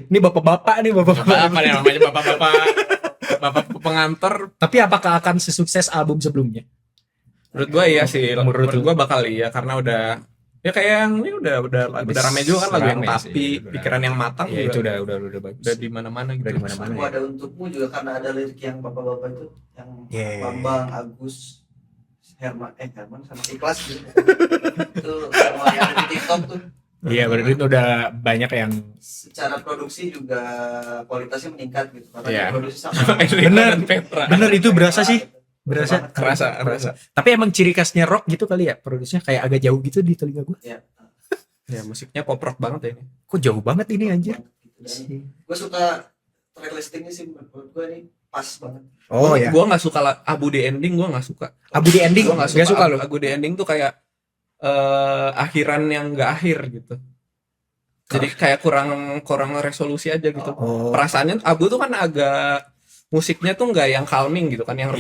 Speaker 1: Ini
Speaker 2: bapak-bapak
Speaker 1: apa nih namanya, bapak pengantar.
Speaker 2: Tapi apakah akan sesukses album sebelumnya?
Speaker 1: Menurut gue iya sih. Menurut gue bakal iya, karena udah ya kayak yang ini udah ramai juga kan lagu yang Tapi, Pikiran yang Matang
Speaker 2: ya,
Speaker 1: juga.
Speaker 2: Itu udah bagus.
Speaker 1: Udah di mana-mana gitu.
Speaker 3: Aku ada Untukmu juga karena ada lirik yang bapak-bapak itu yang Bambang, Agus, Herman sama Ikhlas gitu. Itu semua yang ada di TikTok tuh.
Speaker 2: Iya, berarti itu udah banyak yang
Speaker 3: secara produksi juga kualitasnya meningkat gitu.
Speaker 1: Iya.
Speaker 3: Produksi sama.
Speaker 2: Bener itu berasa sih.
Speaker 1: Kerasa.
Speaker 2: Tapi emang ciri khasnya rock gitu kali ya, produksinya kayak agak jauh gitu di telinga gue.
Speaker 3: Iya.
Speaker 1: Ya musiknya pop rock banget ya ini.
Speaker 2: Kok jauh banget ini anjir.
Speaker 3: Gue suka track listingnya sih, menurut gue ini pas banget.
Speaker 2: Oh ya.
Speaker 1: Gue nggak suka Abu di Ending, gue nggak suka.
Speaker 2: Abu di Ending
Speaker 1: gue nggak suka
Speaker 2: loh.
Speaker 1: Abu di Ending tuh kayak akhiran yang nggak akhir gitu. Jadi kayak kurang resolusi aja gitu. Perasaannya Abu tuh kan agak musiknya tuh nggak yang calming gitu kan, yang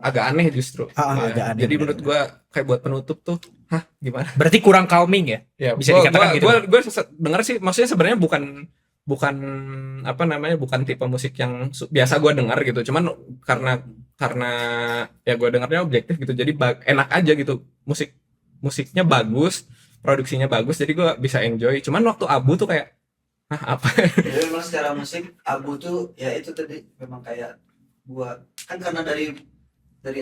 Speaker 1: agak aneh justru.
Speaker 2: Agak aneh.
Speaker 1: Jadi menurut gue kayak buat penutup tuh, gimana?
Speaker 2: Berarti kurang calming ya?
Speaker 1: Ya
Speaker 2: bisa dikatakan gitu.
Speaker 1: Gue denger sih, maksudnya sebenarnya bukan apa namanya, bukan tipe musik yang biasa gue dengar gitu. Cuman karena ya gue dengarnya objektif gitu. Jadi enak aja gitu. Musiknya bagus, produksinya bagus, jadi gue bisa enjoy. Cuman waktu Abu tuh kayak apa?
Speaker 3: Jadi memang secara musik Abu tuh ya itu tadi memang kayak gua kan karena dari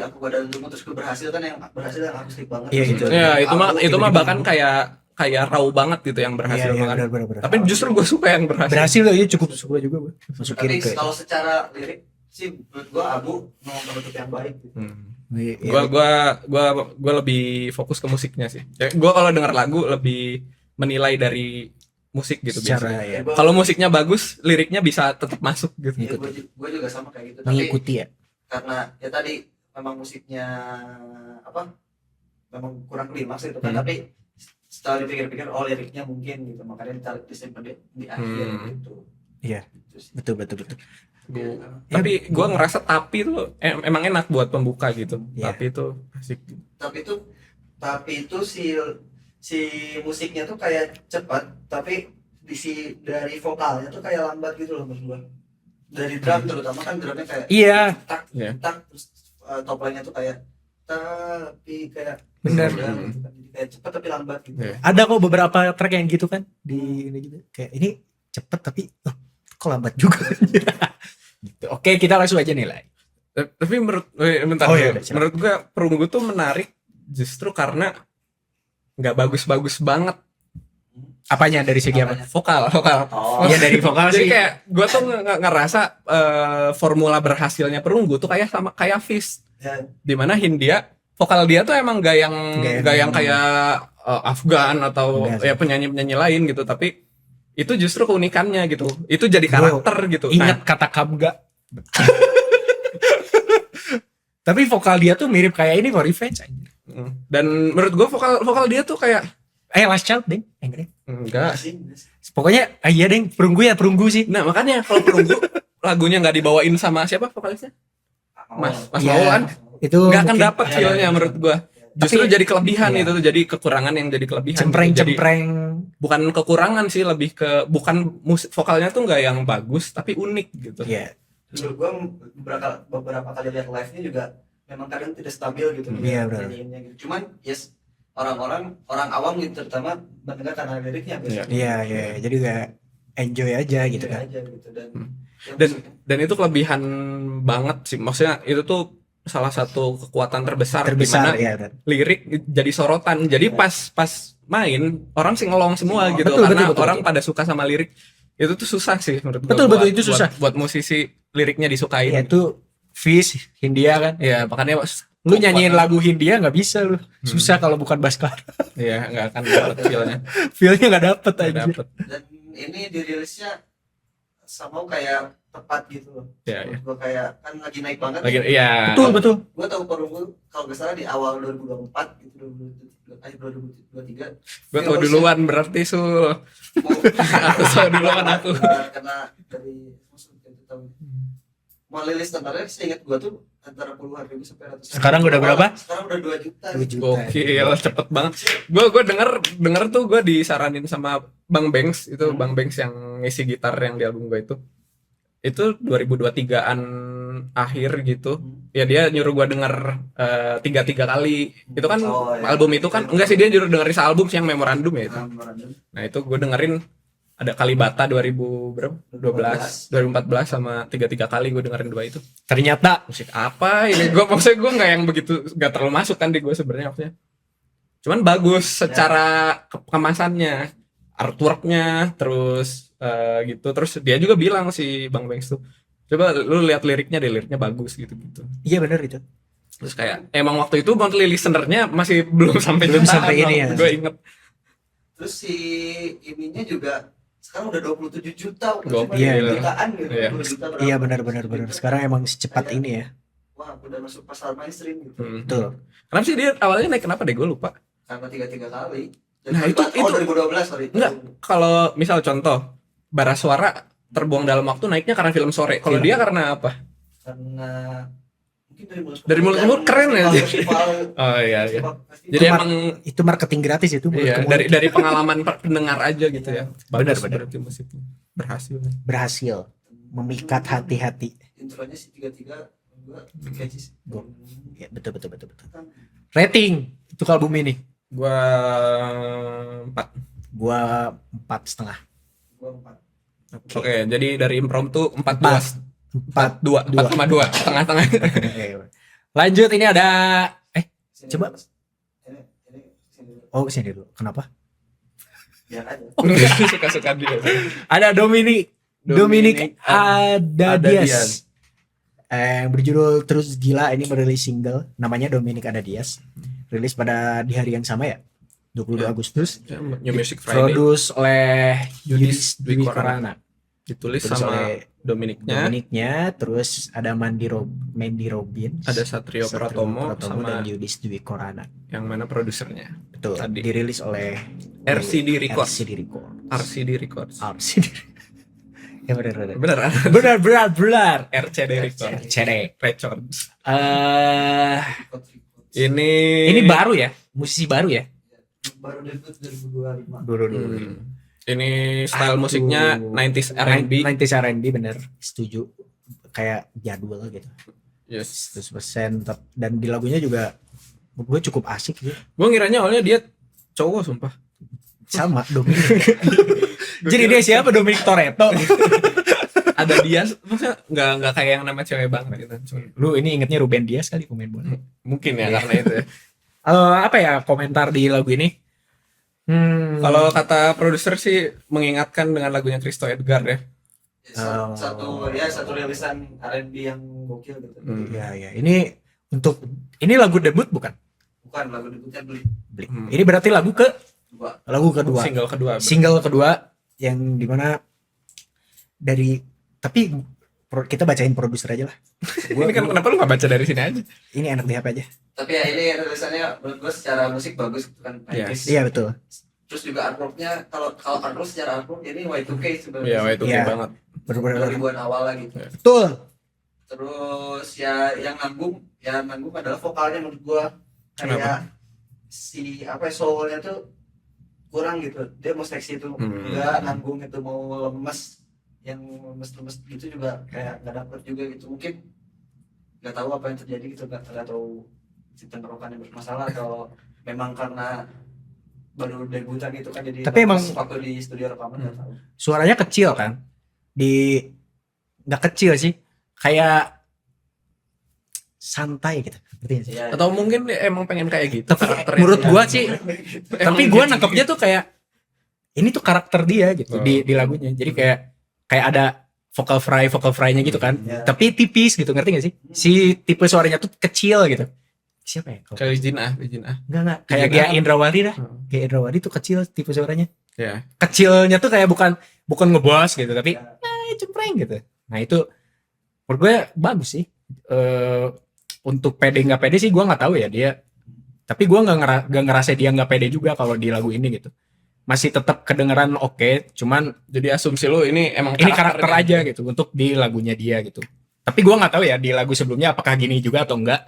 Speaker 3: aku pada Untukmu terus gue berhasil yang akustik banget.
Speaker 2: Iya gitu.
Speaker 1: Ya itu mah bahkan kayak raw banget gitu yang berhasil banget.
Speaker 2: Bener.
Speaker 1: Tapi justru gue suka yang berhasil.
Speaker 2: Berhasil ya, cukup suka juga gue.
Speaker 3: Tapi kalau secara lirik sih menurut gua Abu mau penutup yang baik gitu.
Speaker 1: Gue lebih fokus ke musiknya sih. Ya, gue kalau dengar lagu lebih menilai dari musik gitu biasanya.
Speaker 2: Ya.
Speaker 1: Kalau musiknya bagus, liriknya bisa tetap masuk gitu.
Speaker 3: Ya, gue juga sama kayak gitu.
Speaker 2: Mengikuti ya.
Speaker 3: Karena ya tadi memang musiknya memang kurang klimaks gitu kan. Tapi setelah dipikir-pikir liriknya mungkin gitu, makanya ditarik disimpan di akhir gitu.
Speaker 2: Iya. Betul.
Speaker 1: Tapi gue ngerasa Tapi tuh emang enak buat pembuka gitu. Tapi itu asik.
Speaker 3: Tapi itu si musiknya tuh kayak cepat, tapi dari vokalnya tuh kayak lambat gitu loh menurut gua. Dari drum terutama kan drumnya kayak tak terus top line-nya tuh kayak tapi kayak
Speaker 2: bener
Speaker 3: gitu kan. Jadi kayak cepat tapi lambat gitu.
Speaker 2: Ada kok beberapa track yang gitu kan di ini gitu. Kayak ini cepet tapi kok lambat juga. Gitu. Oke, kita langsung aja nilai.
Speaker 1: Tapi menurut gua Perunggu tuh menarik justru karena nggak bagus-bagus banget.
Speaker 2: Apanya dari segi apa?
Speaker 3: Apanya?
Speaker 1: Vokal.
Speaker 3: Oh.
Speaker 2: Iya dari vokal
Speaker 1: Jadi
Speaker 2: sih.
Speaker 1: kayak gue tuh ngerasa formula berhasilnya Perunggu tuh kayak sama kayak Fis,
Speaker 3: Ya,
Speaker 1: dimana Hindia vokal dia tuh emang gak yang
Speaker 2: Gak
Speaker 1: yang kayak Afgan atau
Speaker 2: Enggak sih.
Speaker 1: ya penyanyi lain gitu, tapi itu justru keunikannya gitu, itu jadi karakter gitu.
Speaker 2: Ingat kata Kamga. Tapi vokal dia tuh mirip kayak ini for Revenge aja.
Speaker 1: Dan menurut gue vokal dia tuh kayak
Speaker 2: Last Child deng. Enggak deng.
Speaker 1: enggak.
Speaker 3: sih.
Speaker 2: Pokoknya iya deng, perunggu sih.
Speaker 1: Nah makanya kalau Perunggu lagunya nggak dibawain sama siapa vokalisnya, Mas
Speaker 2: Iya.
Speaker 1: Maulana,
Speaker 2: Itu
Speaker 1: nggak akan
Speaker 2: mungkin
Speaker 1: dapat feelnya menurut gua. Justru
Speaker 2: Tapi-
Speaker 1: jadi kelebihan
Speaker 2: iya.
Speaker 1: itu tuh, jadi kekurangan yang jadi kelebihan. Jadi
Speaker 2: cempreng-cempreng.
Speaker 1: bukan kekurangan sih, lebih ke bukan musik vokalnya tuh nggak yang bagus tapi unik gitu.
Speaker 2: Iya.
Speaker 3: Menurut gua beberapa kali lihat live-nya juga memang kadang tidak stabil gitu.
Speaker 2: Iya, benar.
Speaker 3: nyanyiinnya gitu. Cuman yes, orang awam gitu terutama mendengar karena liriknya
Speaker 1: Iya.
Speaker 2: Iya. Jadi kayak enjoy aja gitu kan.
Speaker 3: aja gitu dan yang
Speaker 1: Dan
Speaker 3: musiknya-
Speaker 1: dan itu kelebihan banget sih. Maksudnya itu tuh salah satu kekuatan terbesar di
Speaker 2: Terbesar
Speaker 1: mana
Speaker 2: ya kan.
Speaker 1: lirik jadi sorotan. Jadi pas main orang singelong semua
Speaker 3: Singelong.
Speaker 1: gitu,
Speaker 2: Betul,
Speaker 1: karena
Speaker 2: betul.
Speaker 1: orang pada suka sama lirik. Itu tuh susah sih menurut gua.
Speaker 2: Betul, itu
Speaker 1: buat-
Speaker 2: susah.
Speaker 1: buat musisi liriknya disukain.
Speaker 2: Iya itu Fish Hindia kan.
Speaker 1: Ya makanya
Speaker 2: Lu nyanyiin lagu Hindia nggak bisa lu. Susah kalau bukan Baskara.
Speaker 1: Iya nggak akan dapet feelnya.
Speaker 2: Feelnya nggak dapet
Speaker 1: Nggak
Speaker 2: aja.
Speaker 1: dapet.
Speaker 3: dan ini dirilisnya sama kayak tepat gitu loh.
Speaker 1: Iya, iya.
Speaker 3: Gua kayak kan lagi naik banget.
Speaker 1: Lagi iya.
Speaker 2: Betul.
Speaker 3: Gua tahu Perunggu kalau nggak salah di awal 2024 gitu 2023.
Speaker 1: Gue tau duluan berarti Sul. Aku tahu duluan aku.
Speaker 3: Karena dari maksud itu tahu. Mau rilis tentarnya seingat gua tuh antara puluhan ribu sampai ratusan.
Speaker 2: Sekarang udah berapa?
Speaker 3: Sekarang udah 2 juta.
Speaker 2: 2 juta.
Speaker 1: Gokil, cepet banget. Gue denger tuh gue disaranin sama Bang Banks itu, Bang Banks yang ngisi gitar yang di album gue itu 2023-an akhir gitu. Ya dia nyuruh gue denger 3 kali. Itu kan
Speaker 3: Oh, iya.
Speaker 1: album itu kan enggak sih, dia nyuruh dengerin sealbum sih yang memorandum ya itu. Nah itu gue dengerin ada Kalibata 2014 sama 3 kali gue dengerin dua itu.
Speaker 2: Ternyata
Speaker 1: Musik apa ini? Gue maksudnya gue nggak yang begitu, nggak terlalu masuk kan di gue sebenarnya maksudnya. Cuman bagus secara kemasannya, artworknya, terus gitu. Terus dia juga bilang si Bang Banks tuh, coba lu lihat liriknya deh, liriknya bagus gitu.
Speaker 2: iya benar itu.
Speaker 1: Terus kayak emang waktu itu monthly listener-nya masih belum sampai
Speaker 2: Belum
Speaker 1: jutaan,
Speaker 2: sampai ini ya.
Speaker 1: Gue inget.
Speaker 3: Terus si ininya juga sekarang udah 27 juta,
Speaker 1: Gokil.
Speaker 3: cuma jutaan gitu.
Speaker 1: Iya.
Speaker 3: 2 juta berapa.
Speaker 2: Iya benar. Sekarang emang secepat ini ya.
Speaker 3: Wah, udah masuk pasar mainstream gitu.
Speaker 2: Betul.
Speaker 1: Kenapa sih dia awalnya naik, kenapa deh gue lupa.
Speaker 3: Karena 3 kali.
Speaker 1: Nah, itu-
Speaker 3: 2012 sorry.
Speaker 1: Enggak, kalau misal contoh Bara Suara Terbuang Dalam Waktu naiknya karena film Sore. Kalau
Speaker 2: Film.
Speaker 1: dia karena apa?
Speaker 3: Karena mungkin
Speaker 1: Dari Mulut ke Mulut keren ya.
Speaker 3: Festival,
Speaker 1: Oh iya.
Speaker 3: festival.
Speaker 1: Jadi
Speaker 2: Itu
Speaker 1: emang
Speaker 2: Itu marketing gratis itu.
Speaker 1: iya,
Speaker 2: menurut
Speaker 1: dari pengalaman pendengar aja gitu ya.
Speaker 2: Benar,
Speaker 1: Bagus
Speaker 2: benar.
Speaker 1: berarti musiknya berhasil.
Speaker 2: berhasil memikat hati-hati.
Speaker 3: Intronya si 33 gua gaji sih.
Speaker 2: Ya, betul. Rating itu album ini.
Speaker 1: Gua 4.
Speaker 2: Gua 4,5.
Speaker 3: Gua 4.
Speaker 1: Oke, jadi dari impromptu 4,2.
Speaker 2: 4,2.
Speaker 1: 4,2, tengah-tengah.
Speaker 2: Lanjut ini ada
Speaker 3: Sini,
Speaker 2: Coba.
Speaker 3: Mas. Ini sini.
Speaker 2: oh sini dulu. Kenapa?
Speaker 3: Biar aja.
Speaker 1: Suka-suka dia.
Speaker 2: Ada Dominic
Speaker 1: Dominic
Speaker 2: Adadias. Yang berjudul Terus Gila, ini merilis single namanya Dominic Adadias. Rilis pada di hari yang sama ya. 22
Speaker 1: Ya.
Speaker 2: Agustus.
Speaker 1: New Music Friday
Speaker 2: Produce oleh
Speaker 1: Yudis
Speaker 2: Yudis Dwi
Speaker 1: Korana.
Speaker 2: Korana.
Speaker 1: ditulis
Speaker 2: Terus
Speaker 1: sama
Speaker 2: oleh
Speaker 1: Dominiknya.
Speaker 2: Dominiknya, terus ada Mandy Robin,
Speaker 1: Ada Satrio Pratomo sama
Speaker 2: dan Yudis Dwi Korana.
Speaker 1: yang mana produsernya.
Speaker 2: Betul.
Speaker 1: Tadi.
Speaker 2: Dirilis oleh
Speaker 1: RCD Records.
Speaker 2: RCD Records.
Speaker 1: RCD Records.
Speaker 2: RCD. Ya benar.
Speaker 1: Bener. RCD Records.
Speaker 2: RCD.
Speaker 1: Records.
Speaker 3: Ini
Speaker 2: Ini baru ya, musisi baru ya.
Speaker 3: baru debut 2025.
Speaker 2: Dulu.
Speaker 1: Ini style musiknya 90s R&B.
Speaker 2: 90s R&B bener, setuju. Kayak jadwal gitu.
Speaker 1: Yes.
Speaker 2: 100% dan di lagunya juga gue cukup asik gitu.
Speaker 1: Gue ngiranya awalnya dia cowok sumpah.
Speaker 2: Sama Dominic. Jadi dia siapa, Dominic Toretto?
Speaker 1: Ada dia, maksudnya nggak kayak yang nama cewek banget gitu.
Speaker 2: Lu ini ingetnya Ruben Dias kali pemain bola.
Speaker 1: Mungkin ya
Speaker 2: Iya.
Speaker 1: karena itu. Ya.
Speaker 2: Apa ya komentar di lagu ini?
Speaker 1: Kalau kata produser sih mengingatkan dengan lagunya Christo Edgar ya.
Speaker 3: Satu rilisan R&B yang gokil gitu.
Speaker 2: Iya. Ini lagu debut bukan?
Speaker 3: Bukan, lagu debutnya Beli
Speaker 2: Beli.
Speaker 1: Hmm.
Speaker 2: Ini berarti lagu kedua.
Speaker 1: Single kedua.
Speaker 2: Single kedua yang dimana tapi kita bacain produser aja lah.
Speaker 1: Ini kan kenapa lu gak baca dari sini aja?
Speaker 2: Ini enak di HP aja.
Speaker 3: Tapi ya ini rilisannya menurut gue secara musik bagus gitu kan.
Speaker 1: Yes.
Speaker 2: Iya betul.
Speaker 3: Terus juga artworknya kalau artwork secara artwork ini Y2K sebenarnya.
Speaker 1: Iya, itu
Speaker 2: Iya.
Speaker 1: banget.
Speaker 2: Bener-bener.
Speaker 3: 2000-an awal lah gitu.
Speaker 2: Betul.
Speaker 3: Terus ya yang nanggung adalah vokalnya menurut gua kayak soulnya tuh kurang gitu. Dia mau seksi tuh enggak, nanggung itu mau lemes, yang lemes gitu juga kayak nggak dapet juga gitu. Mungkin nggak tahu apa yang terjadi gitu, nggak tahu si tenggorokan yang bermasalah atau memang karena baru debutan gitu kan, jadi
Speaker 2: tapi emang
Speaker 3: waktu di studio rekaman nggak tahu.
Speaker 2: Suaranya kecil kan, nggak kecil sih, kayak santai gitu.
Speaker 3: Ya,
Speaker 1: Atau mungkin dia emang pengen kayak gitu.
Speaker 2: Tapi menurut gua sih, tapi gua nangkepnya tuh kayak ini tuh karakter dia gitu di lagunya. Jadi kayak ada vocal fry-nya gitu kan.
Speaker 3: Ya.
Speaker 2: Tapi tipis gitu, ngerti gak sih? Si tipe suaranya tuh kecil gitu. Siapa ya?
Speaker 1: Kayak Jinah.
Speaker 2: Enggak. Kayak Gia Indrawati dah. Gia Indrawati tuh kecil tipe suaranya.
Speaker 1: Ya.
Speaker 2: Kecilnya tuh kayak bukan ngebos gitu, tapi cempreng gitu. Nah itu menurut gue bagus sih. Untuk pede nggak pede sih gue nggak tahu ya dia. Tapi gue nggak ngerasa dia nggak pede juga kalau di lagu ini gitu. Masih tetap kedengeran oke, cuman
Speaker 1: Jadi asumsi lu ini emang
Speaker 2: ini karakter aja gitu untuk di lagunya dia gitu. Tapi gue nggak tahu ya di lagu sebelumnya apakah gini juga atau enggak.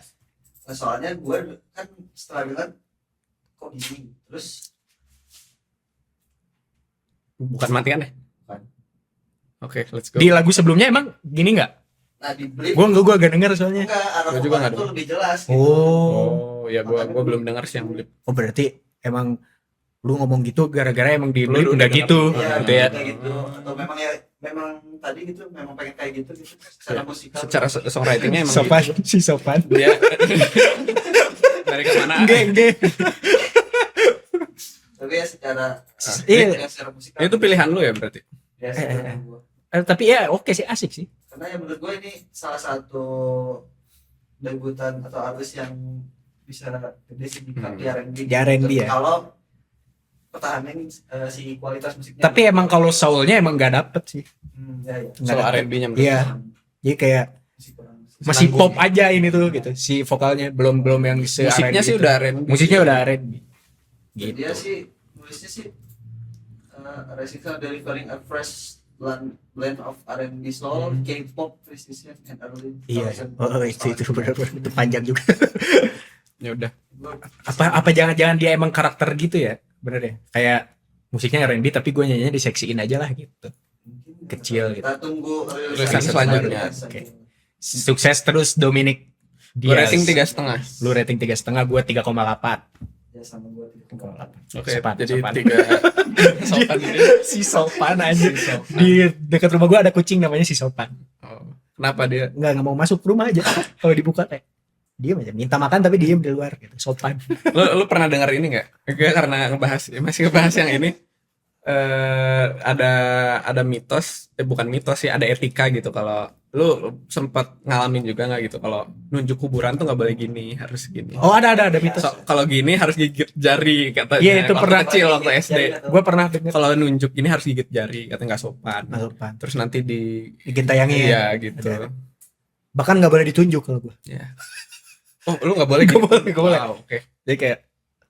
Speaker 3: Nah, soalnya gue kan setelah dengar kok gini, terus
Speaker 1: bukan matikan ya?
Speaker 3: Bukan.
Speaker 1: Oke, let's go.
Speaker 2: Di lagu sebelumnya emang gini nggak?
Speaker 3: nah di Blip
Speaker 2: Gue agak denger soalnya.
Speaker 3: enggak, arah
Speaker 1: Gua juga
Speaker 3: vokal
Speaker 1: nggak
Speaker 3: itu
Speaker 1: dengar.
Speaker 3: lebih jelas gitu.
Speaker 2: Oh,
Speaker 1: Ya gua belum dengar sih yang Blip.
Speaker 2: oh berarti emang lu ngomong gitu gara-gara emang di
Speaker 1: Lu
Speaker 2: Blip
Speaker 1: udah
Speaker 2: nggak gitu,
Speaker 3: Iya,
Speaker 2: gitu ya.
Speaker 3: kayak gitu. Atau memang tadi gitu, memang pengen kayak gitu secara musikal.
Speaker 1: Secara songwritingnya emang
Speaker 2: Sopan,
Speaker 1: gitu.
Speaker 2: si sopan.
Speaker 1: Dia dari kemana?
Speaker 2: Enggak.
Speaker 3: Tapi ya secara
Speaker 2: Iya.
Speaker 3: secara musikal.
Speaker 1: Itu pilihan lu ya berarti?
Speaker 3: Ya, secara gua.
Speaker 2: Tapi ya oke sih, asik sih.
Speaker 3: Karena ya menurut gue ini salah satu debutan atau artis yang bisa gede sih di R&B.
Speaker 2: Di R&B ya.
Speaker 3: Kalau pertahanin si kualitas musiknya.
Speaker 2: Tapi emang kalau soulnya emang nggak dapet sih.
Speaker 3: Ya.
Speaker 2: Nggak
Speaker 1: Soal
Speaker 2: dapet.
Speaker 1: R&B-nya
Speaker 2: Iya. Jadi kayak masih
Speaker 1: Senanggung.
Speaker 2: pop aja ini tuh gitu. Si vokalnya belum yang se
Speaker 1: Musiknya
Speaker 2: R&B
Speaker 1: sih
Speaker 2: gitu.
Speaker 1: udah R&B.
Speaker 2: Musiknya udah R&B. Gitu.
Speaker 3: Dia sih nulisnya sih Resita delivering a fresh blend of R&B soul, K-pop, precision, and early.
Speaker 2: Iya.
Speaker 3: 2000s.
Speaker 2: Oh itu benar-benar itu panjang juga.
Speaker 1: Ya udah.
Speaker 2: apa jangan-jangan dia emang karakter gitu ya? Bener ya? Kayak musiknya R&B tapi gue nyanyinya diseksiin aja lah gitu.
Speaker 3: Mungkin
Speaker 2: Kecil gitu.
Speaker 3: kita tunggu
Speaker 1: Rilisan selanjutnya.
Speaker 2: Oke. Sukses terus Dominic.
Speaker 1: Gua rating 3,5.
Speaker 2: Lu rating 3,5, gue 3,8.
Speaker 3: Ya sama gue
Speaker 2: 3,8.
Speaker 1: Oke,
Speaker 2: Sopan,
Speaker 1: jadi
Speaker 2: sopan.
Speaker 1: 3 sopan ini.
Speaker 2: Si sopan aja. Di dekat rumah gue ada kucing namanya si sopan.
Speaker 1: Oh, kenapa dia?
Speaker 2: Nggak mau masuk rumah aja. Kalau dibuka kayak diem aja, minta makan tapi diem di luar gitu. Sopan.
Speaker 1: Lu pernah dengar ini nggak? Karena masih ngebahas yang ini. Ada mitos, bukan mitos sih, ada etika gitu. Kalau lu sempat ngalamin juga nggak gitu, kalau nunjuk kuburan tuh nggak boleh gini, harus gini.
Speaker 2: Oh ada mitos.
Speaker 1: Kalau gini harus gigit jari katanya.
Speaker 2: Iya, itu
Speaker 1: waktu
Speaker 2: pernah.
Speaker 1: kecil waktu SD.
Speaker 2: Gue pernah dengar.
Speaker 1: Kalau nunjuk gini harus gigit jari, katanya nggak sopan.
Speaker 2: Nggak sopan.
Speaker 1: Terus nanti di
Speaker 2: Digentayangin.
Speaker 1: iya gitu.
Speaker 2: Ada. Bahkan nggak boleh ditunjuk kalau gue.
Speaker 1: Ya. Oh, lu nggak boleh
Speaker 2: Nggak
Speaker 1: gitu.
Speaker 2: boleh, nggak boleh.
Speaker 1: Wow, oke.
Speaker 2: Jadi kayak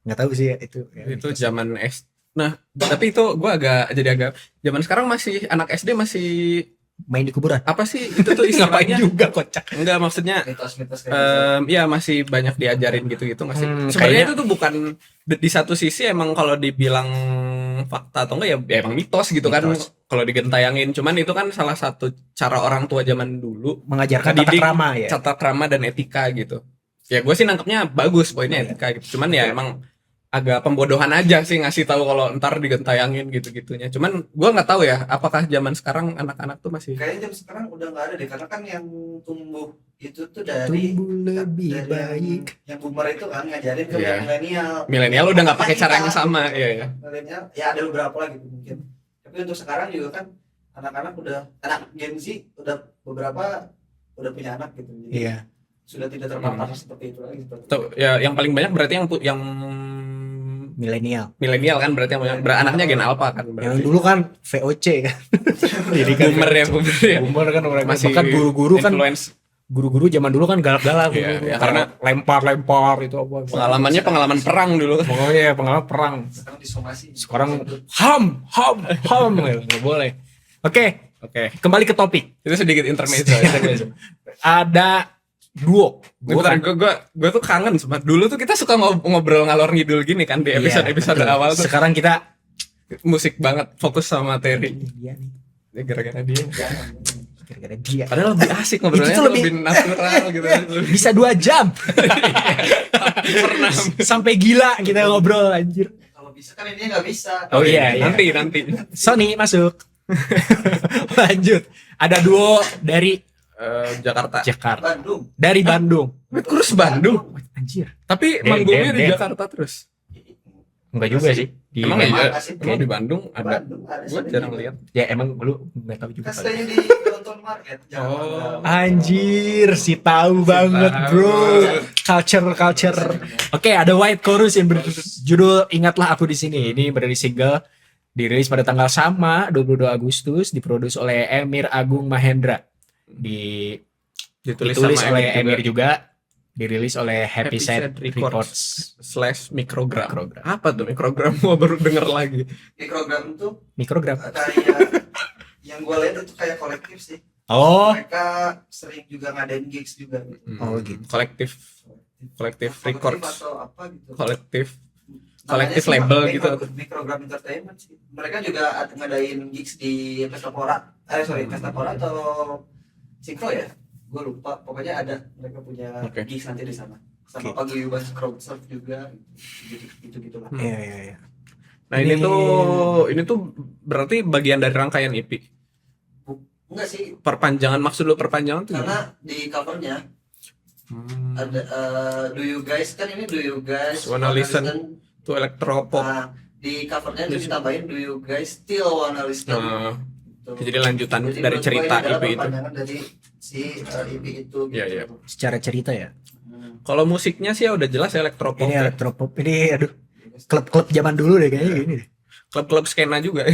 Speaker 2: nggak tahu sih ya, itu. Ya,
Speaker 1: Itu zaman SD. Nah, tapi itu gua agak zaman sekarang masih anak SD masih
Speaker 2: main di kuburan.
Speaker 1: apa sih itu tuh
Speaker 2: Ngapain
Speaker 1: istilahnya?
Speaker 2: juga kocak.
Speaker 1: Enggak, maksudnya
Speaker 3: mitos-mitos kayak gitu.
Speaker 1: iya masih banyak diajarin gitu-gitu nggak sih? Sebenarnya
Speaker 2: kayaknya-
Speaker 1: itu tuh bukan di satu sisi emang kalau dibilang fakta atau enggak ya emang mitos gitu kan
Speaker 2: Mitos.
Speaker 1: kalau digentayangin. Cuman itu kan salah satu cara orang tua zaman dulu
Speaker 2: Mengajarkan tata
Speaker 1: ngedidik
Speaker 2: krama ya.
Speaker 1: tata krama dan etika gitu. Ya gue sih nangkepnya bagus poinnya etika gitu. Cuman ya emang agak pembodohan aja sih ngasih tahu kalau ntar digentayangin gitu-gitunya. Cuman gua nggak tahu ya apakah zaman sekarang anak-anak tuh masih
Speaker 3: Kayaknya jam sekarang udah nggak ada deh, karena kan yang tumbuh itu tuh dari
Speaker 2: Tumbuh lebih
Speaker 3: dari
Speaker 2: baik.
Speaker 3: yang boomer itu kan ngajarin ke
Speaker 1: Iya.
Speaker 3: milenial.
Speaker 1: milenial udah nggak pakai cara yang sama. Iya.
Speaker 3: Milenial ya ada beberapa lah gitu mungkin. Tapi untuk sekarang juga kan anak-anak anak Gen Z udah beberapa udah punya anak gitu. Jadi
Speaker 2: Iya.
Speaker 3: sudah tidak terpapar seperti itu lagi.
Speaker 1: Tuh, ya yang paling banyak berarti yang
Speaker 2: Milenial.
Speaker 1: milenial kan berarti yang anaknya Gen Alpha kan
Speaker 2: Yang
Speaker 1: berarti.
Speaker 2: dulu kan VOC kan. Jadi kan
Speaker 1: Boomer ya.
Speaker 2: boomer kan mereka.
Speaker 1: Masih
Speaker 2: Bahkan guru-guru kan
Speaker 1: influence.
Speaker 2: guru-guru zaman dulu kan galak-galak.
Speaker 1: Iya,
Speaker 2: guru-guru.
Speaker 1: ya, karena
Speaker 2: lempar-lempar itu apa.
Speaker 1: Pengalamannya pengalaman perang dulu.
Speaker 2: Pokoknya ya pengalaman perang.
Speaker 3: Sekarang disomasi.
Speaker 2: Sekarang ham ya, nggak boleh. Oke,
Speaker 1: Oke,
Speaker 2: kembali ke topik.
Speaker 1: itu sedikit intermezzo ya.
Speaker 2: Ada duo.
Speaker 1: Bentar, gue tuh kangen sempat. Dulu tuh kita suka ngobrol ngalor ngidul gini kan di
Speaker 2: Iya,
Speaker 1: episode
Speaker 2: betul.
Speaker 1: awal tuh.
Speaker 2: Sekarang kita
Speaker 1: Musik banget, fokus sama materi.
Speaker 2: dia nih.
Speaker 1: Ya, gara-gara dia.
Speaker 2: Gara-gara dia.
Speaker 1: Padahal lebih asik ngobrolnya,
Speaker 2: Itu tuh
Speaker 1: lebih natural gitu.
Speaker 2: Bisa 2 jam.
Speaker 1: Pernah.
Speaker 2: Sampai gila kita ngobrol anjir.
Speaker 3: Kalau bisa kan ini nggak bisa.
Speaker 2: Oh iya, iya.
Speaker 1: Nanti.
Speaker 2: Sony masuk. Lanjut. Ada duo dari
Speaker 1: Jakarta.
Speaker 2: Jakarta.
Speaker 3: Bandung.
Speaker 2: Dari Bandung.
Speaker 1: Kurus Bandung.
Speaker 2: Anjir.
Speaker 1: Tapi
Speaker 2: Dem,
Speaker 1: manggungnya
Speaker 2: dem,
Speaker 1: di
Speaker 2: dem.
Speaker 1: Jakarta terus.
Speaker 2: Enggak juga sih.
Speaker 1: Emang
Speaker 3: Memang
Speaker 1: iya?
Speaker 3: asik.
Speaker 1: Emang di Bandung ada?
Speaker 3: Bandung ada.
Speaker 1: Gue jarang lihat.
Speaker 2: Ya emang lu enggak tahu juga.
Speaker 3: Kan
Speaker 2: kali.
Speaker 3: stay di Downtown Market.
Speaker 1: Oh.
Speaker 2: Anjir, si tahu banget, bro. Culture. Oke, ada White Chorus yang berjudul Ingatlah Aku di Sini. Ini merilis single dirilis pada tanggal sama 22 Agustus, diproduksi oleh Emir Agung Mahendra. Ditulis oleh Emir juga, dirilis oleh Happy Sad Records.
Speaker 1: / mikrogram.
Speaker 2: Mikrogram.
Speaker 1: Apa tuh mikrogram? Gua baru denger lagi.
Speaker 3: Mikrogram itu
Speaker 2: Mikrogram.
Speaker 3: kayak yang gue lihat itu kayak kolektif sih.
Speaker 2: Oh,
Speaker 3: Mereka sering juga ngadain gigs juga gitu.
Speaker 2: Oh, gitu.
Speaker 1: Kolektif records.
Speaker 3: Atau apa gitu.
Speaker 1: Kolektif
Speaker 3: Namanya sih
Speaker 1: label gitu.
Speaker 3: Mikrogram Entertainment sih. Mereka juga ngadain gigs di Pesta Pora. Pesta Pora atau Sinkro ya? Gue lupa. Pokoknya ada mereka punya
Speaker 1: Oke.
Speaker 3: gigs nanti di sana. Sama
Speaker 2: Oke.
Speaker 3: paguyuban crowd surf juga. Gitu lah.
Speaker 2: iya.
Speaker 1: Nah, ini tuh berarti bagian dari rangkaian EP.
Speaker 3: Enggak sih.
Speaker 1: Perpanjangan, maksud lu perpanjangan tuh gimana?
Speaker 3: Karena di covernya ada Do You Guys kan ini Do You Guys
Speaker 1: Wanna Listen. Tuh elektropop.
Speaker 3: Nah, di covernya itu ditambahin Do You Guys Still Wanna Listen.
Speaker 1: Nah,
Speaker 3: Gitu.
Speaker 1: jadi lanjutan
Speaker 3: Jadi
Speaker 1: dari
Speaker 3: menurut
Speaker 1: cerita
Speaker 3: gua ini adalah
Speaker 1: EP itu.
Speaker 3: perpanjangan dari si EP itu gitu.
Speaker 1: Iya, iya.
Speaker 2: Secara cerita ya.
Speaker 1: Kalau musiknya sih ya udah jelas elektropop.
Speaker 2: Ini
Speaker 1: ya.
Speaker 2: elektropop. Ini aduh, klub-klub zaman dulu deh kayaknya gini deh.
Speaker 1: Klub-klub skena juga.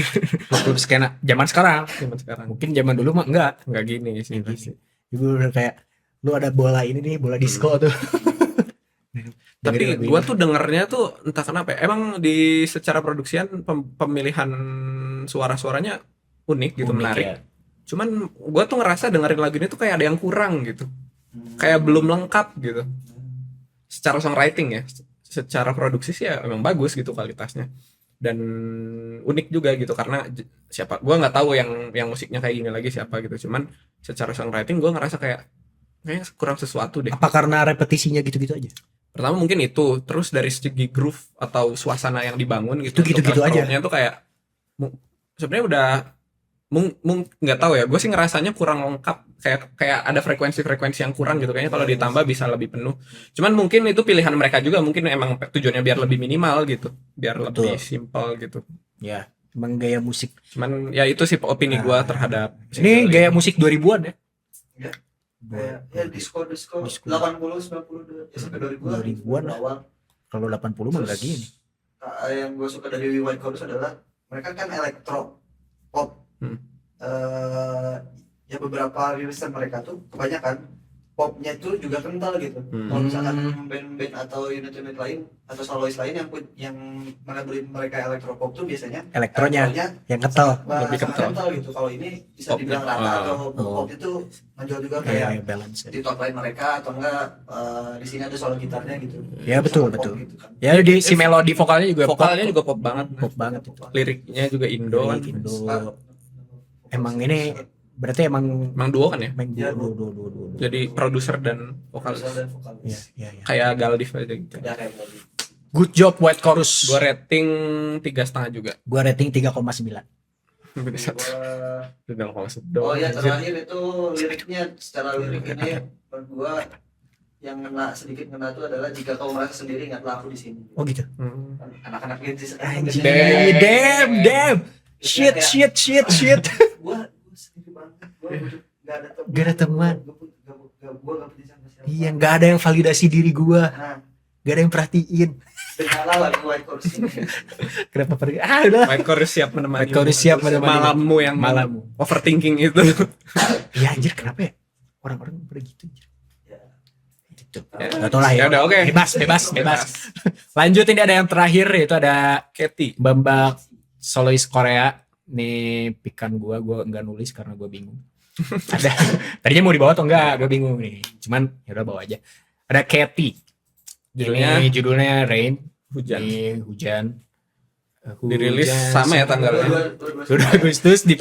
Speaker 2: Klub skena zaman sekarang.
Speaker 1: Zaman sekarang.
Speaker 2: Mungkin zaman dulu mah enggak.
Speaker 1: Nggak gini sih.
Speaker 2: Ibu udah kayak lu ada bola ini nih, bola disco tuh.
Speaker 1: Tapi
Speaker 2: Dengerin lagu
Speaker 1: gua
Speaker 2: ini.
Speaker 1: tuh dengernya tuh entah kenapa ya, emang di secara produksian pemilihan suara-suaranya unik gitu,
Speaker 2: Unik
Speaker 1: menarik.
Speaker 2: ya.
Speaker 1: Cuman gua tuh ngerasa dengerin lagu ini tuh kayak ada yang kurang gitu. Kayak belum lengkap gitu. Secara songwriting ya, secara produksi sih ya emang bagus gitu kualitasnya. Dan unik juga gitu karena siapa gua nggak tahu yang musiknya kayak gini lagi siapa gitu. Cuman secara songwriting gua ngerasa kayaknya kurang sesuatu deh.
Speaker 2: Apa karena repetisinya gitu-gitu aja?
Speaker 1: Pertama mungkin itu, terus dari segi groove atau suasana yang dibangun gitu.
Speaker 2: Itu gitu-gitu
Speaker 1: untuk
Speaker 2: aja.
Speaker 1: elektronya tuh kayak sebenarnya udah nggak tahu ya, gue sih ngerasanya kurang lengkap, kayak ada frekuensi yang kurang gitu, kayaknya kalau ditambah bisa lebih penuh. Cuman mungkin itu pilihan mereka juga, mungkin emang tujuannya biar lebih minimal gitu, biar
Speaker 2: Betul.
Speaker 1: lebih simpel gitu.
Speaker 2: Ya, emang gaya musik.
Speaker 1: Cuman ya itu sih opini gue terhadap
Speaker 2: Ini gaya musik 2000-an ya?
Speaker 3: Kayak ya disco
Speaker 2: Disco.
Speaker 3: 80 90 ya sampai
Speaker 2: 2000-an lah.
Speaker 3: awal.
Speaker 2: Kalau 80 mah enggak gini.
Speaker 3: Yang gue suka dari White Chorus adalah mereka kan elektro pop. Ya beberapa rilisan mereka tuh kebanyakan popnya tuh juga kental gitu. Kalau misalkan band-band atau unit-unit lain atau solois lain yang mengadili mereka elektropop tuh biasanya
Speaker 2: Elektronya yang kental.
Speaker 1: Lebih
Speaker 3: sangat
Speaker 1: kental.
Speaker 3: gitu. Kalau ini bisa
Speaker 1: Pop.
Speaker 3: dibilang rata atau
Speaker 2: Oh.
Speaker 3: pop itu menjual juga
Speaker 2: Kayak
Speaker 3: kayak
Speaker 2: balance.
Speaker 3: di top line mereka atau enggak di sini ada solo gitarnya gitu.
Speaker 2: Ya, betul,
Speaker 3: Sama pop
Speaker 2: betul.
Speaker 3: gitu kan.
Speaker 2: Ya di si melodi vokalnya juga
Speaker 1: vokalnya juga pop banget,
Speaker 2: pop banget itu.
Speaker 1: liriknya juga Indo kan.
Speaker 2: Indo. Emang ini berarti emang
Speaker 1: Emang duo kan ya?
Speaker 2: main
Speaker 3: Ya,
Speaker 1: Jadi produser dan vokalis.
Speaker 3: Produser dan vokalis.
Speaker 2: Iya.
Speaker 1: Kayak Galdif aja gitu.
Speaker 3: Ya kayak gitu.
Speaker 2: Good job White Chorus.
Speaker 1: Gua rating 3,5 juga.
Speaker 2: Gua rating 3,9.
Speaker 1: Beda satu.
Speaker 3: Gua-
Speaker 1: 0,1
Speaker 3: Oh
Speaker 1: doang.
Speaker 3: ya
Speaker 1: anjir.
Speaker 3: terakhir itu liriknya secara lirik ini menurut gua yang sedikit ngena itu adalah jika kau merasa sendiri ingatlah aku di sini.
Speaker 2: Oh gitu.
Speaker 1: Hmm.
Speaker 3: Anak-anak Gen Z
Speaker 2: Anjing.
Speaker 1: Damn.
Speaker 2: Damn. Shit.
Speaker 3: Gua sendiri banget. Gua gak ada teman.
Speaker 2: Gak ada teman.
Speaker 3: Gua gak punya siapa-siapa.
Speaker 2: Iya, nggak ada yang validasi diri gua.
Speaker 3: Nah,
Speaker 2: Gak ada yang perhatiin.
Speaker 3: dengarlah lagu White Chorus ini.
Speaker 2: Kenapa pergi? Udah.
Speaker 1: White Chorus siap menemani.
Speaker 2: White Chorus siap menemani
Speaker 1: malammu yang
Speaker 2: malammu.
Speaker 1: overthinking itu.
Speaker 2: Iya anjir, kenapa ya? Orang-orang pada gitu anjir.
Speaker 3: Ya.
Speaker 2: Gitu.
Speaker 1: Ya.
Speaker 2: Gak tau lah ya.
Speaker 1: Ya udah, oke.
Speaker 2: Bebas. Lanjut, ini ada yang terakhir, yaitu ada
Speaker 1: Katy.
Speaker 2: Bambang, solois Korea. Nih pikan gua nggak nulis karena gua bingung. Ada tadinya mau dibawa atau enggak, gua bingung nih. Cuman ya udah bawa aja. Ada Katy. Ini judulnya Rain.
Speaker 1: Hujan.
Speaker 2: Ini hujan.
Speaker 1: Dirilis sama ya tanggalnya.
Speaker 2: 2 Agustus
Speaker 1: News.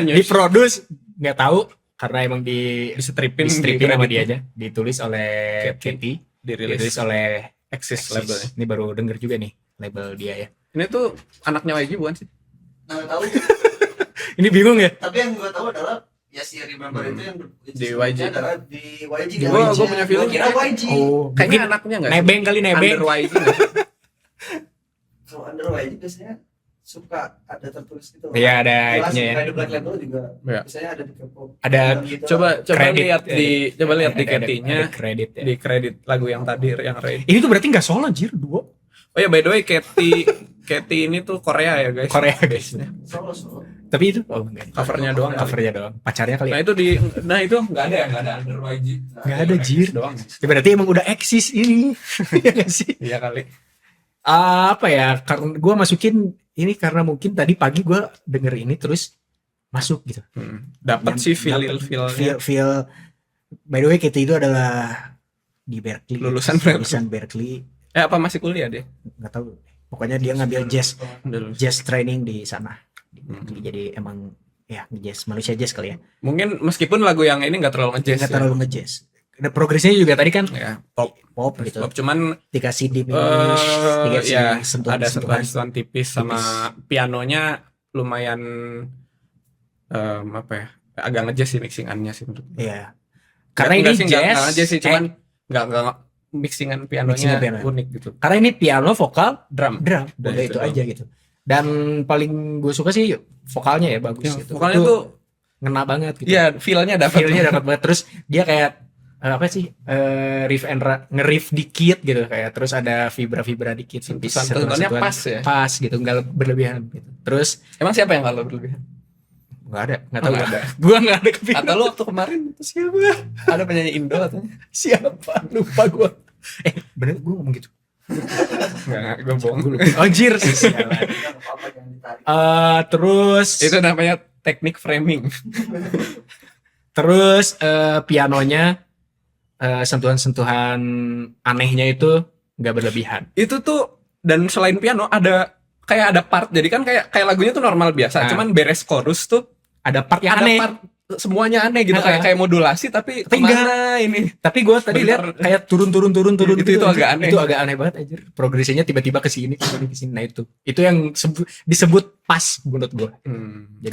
Speaker 2: diproduce nggak tahu karena emang di
Speaker 1: Distripin
Speaker 2: stripping sama
Speaker 1: di
Speaker 2: dia aja, ditulis oleh
Speaker 1: Katy.
Speaker 2: Katy,
Speaker 1: Dirilis
Speaker 2: ditulis oleh
Speaker 1: Axis
Speaker 2: Axis.
Speaker 1: labelnya.
Speaker 2: Ini baru denger juga nih label dia ya.
Speaker 1: Ini tuh anaknya YG bukan sih?
Speaker 3: Nah, tahu.
Speaker 2: Ini bingung ya?
Speaker 3: Tapi yang gua tahu adalah ya si Remember itu yang
Speaker 1: Di YG.
Speaker 3: adalah di YG.
Speaker 2: Di
Speaker 3: kan?
Speaker 2: YG.
Speaker 1: Gua punya feeling
Speaker 3: Gua kira YG.
Speaker 2: Oh,
Speaker 1: Kayaknya
Speaker 2: mungkin
Speaker 1: anaknya enggak?
Speaker 2: nebeng kali nebeng.
Speaker 1: Under YG nggak sih?
Speaker 3: Kalau under YG biasanya suka ada tertulis gitu.
Speaker 2: Iya, ada
Speaker 3: Jelas,
Speaker 2: itunya ya.
Speaker 3: kayak The Black Label juga
Speaker 1: Iya.
Speaker 3: biasanya ada di K-pop.
Speaker 2: Ada
Speaker 3: Gitu.
Speaker 1: Coba
Speaker 2: Kredit.
Speaker 1: lihat di Katy-nya,
Speaker 2: Ada kredit ya.
Speaker 1: di kredit lagu yang tadi yang Rain.
Speaker 2: Ini tuh berarti nggak solo anjir, duo.
Speaker 1: Oh ya, by the way, Katy ini tuh Korea ya guys.
Speaker 2: Korea, guys.
Speaker 3: Solo.
Speaker 2: Tapi itu enggak.
Speaker 1: Covernya doang.
Speaker 2: Covernya doang. Pacarnya kali.
Speaker 1: Nah
Speaker 2: Ya?
Speaker 1: itu nggak ada under YG.
Speaker 2: Nggak ada, jir.
Speaker 1: Doang.
Speaker 2: Ya, berarti emang udah eksis ini. Iya nggak sih?
Speaker 1: Iya kali.
Speaker 2: Apa ya, karena gue masukin ini karena mungkin tadi pagi gue denger ini terus masuk gitu.
Speaker 1: Dapat
Speaker 2: Yang
Speaker 1: sih
Speaker 2: dapet
Speaker 1: feel-nya.
Speaker 2: feel. By the way, Katy itu adalah di Berkeley,
Speaker 1: Lulusan
Speaker 2: Berkeley,
Speaker 1: Apa masih kuliah dia?
Speaker 2: nggak tahu. Pokoknya dia ngambil
Speaker 1: Dulu.
Speaker 2: jazz training di sana. Di Berkeley. Jadi emang ya jazz, Malaysia jazz kali ya.
Speaker 1: Mungkin meskipun lagu yang ini nggak terlalu ngejazz.
Speaker 2: Nggak terlalu ngejazz. Ada progresnya juga tadi kan
Speaker 1: ya. Pop
Speaker 2: gitu.
Speaker 1: Pop cuman
Speaker 2: Dikasih diminish, dikasih
Speaker 1: ya
Speaker 2: sentuhan.
Speaker 1: ada sentuhan tipis sama pianonya lumayan apa ya? Agak ngejazz sih mixingannya sih menurut gue.
Speaker 2: Iya. Karena ini
Speaker 1: Nggak sih, nggak
Speaker 2: jazz,
Speaker 1: ngejazz sih, cuman nggak mixingan pianonya
Speaker 2: Mixingan piano.
Speaker 1: unik gitu.
Speaker 2: karena ini piano, vokal,
Speaker 1: Drum.
Speaker 2: drum,
Speaker 1: Dan
Speaker 2: udah
Speaker 1: itu
Speaker 2: itu
Speaker 1: doang.
Speaker 2: aja gitu. Dan paling gue suka sih vokalnya ya, bagus
Speaker 1: Ya,
Speaker 2: gitu.
Speaker 1: vokalnya
Speaker 2: Itu
Speaker 1: tuh
Speaker 2: ngena banget gitu.
Speaker 1: iya feel-nya dapat.
Speaker 2: Feel-nya dapat banget. Terus dia kayak apa sih, riff and nge-riff dikit gitu, kayak terus ada vibra-vibra dikit,
Speaker 1: Sentuhan-sentuhannya pas ya.
Speaker 2: pas gitu, nggak berlebihan gitu. Terus
Speaker 1: Emang siapa yang kalau berlebihan?
Speaker 2: nggak ada, nggak tahu.
Speaker 1: Oh, nggak ada.
Speaker 2: Gua nggak ada kepikiran.
Speaker 1: Atau lu waktu kemarin itu siapa? Ada penyanyi Indo katanya.
Speaker 2: Siapa, lupa gua. Bener gua ngomong gitu.
Speaker 1: Enggak, gue bohong.
Speaker 2: Anjir.
Speaker 3: Jangan apa-apa, jangan ditarik.
Speaker 2: Terus
Speaker 1: Itu namanya teknik framing.
Speaker 2: Terus pianonya sentuhan-sentuhan anehnya itu nggak berlebihan.
Speaker 1: Itu tuh dan selain piano ada kayak ada part. Jadi kan kayak lagunya tuh normal biasa,
Speaker 2: Nah.
Speaker 1: cuman beres chorus tuh
Speaker 2: Ada part yang
Speaker 1: ada
Speaker 2: aneh.
Speaker 1: part semuanya aneh gitu,
Speaker 2: Nah.
Speaker 1: kayak modulasi tapi kemana ini?
Speaker 2: Tapi gue tadi
Speaker 1: Bentar.
Speaker 2: lihat kayak turun.
Speaker 1: Itu
Speaker 2: gitu,
Speaker 1: agak aneh.
Speaker 2: Itu agak aneh banget anjir. Progresinya tiba-tiba ke sini, ke sini. Nah itu yang disebut pas menurut gue. Jadi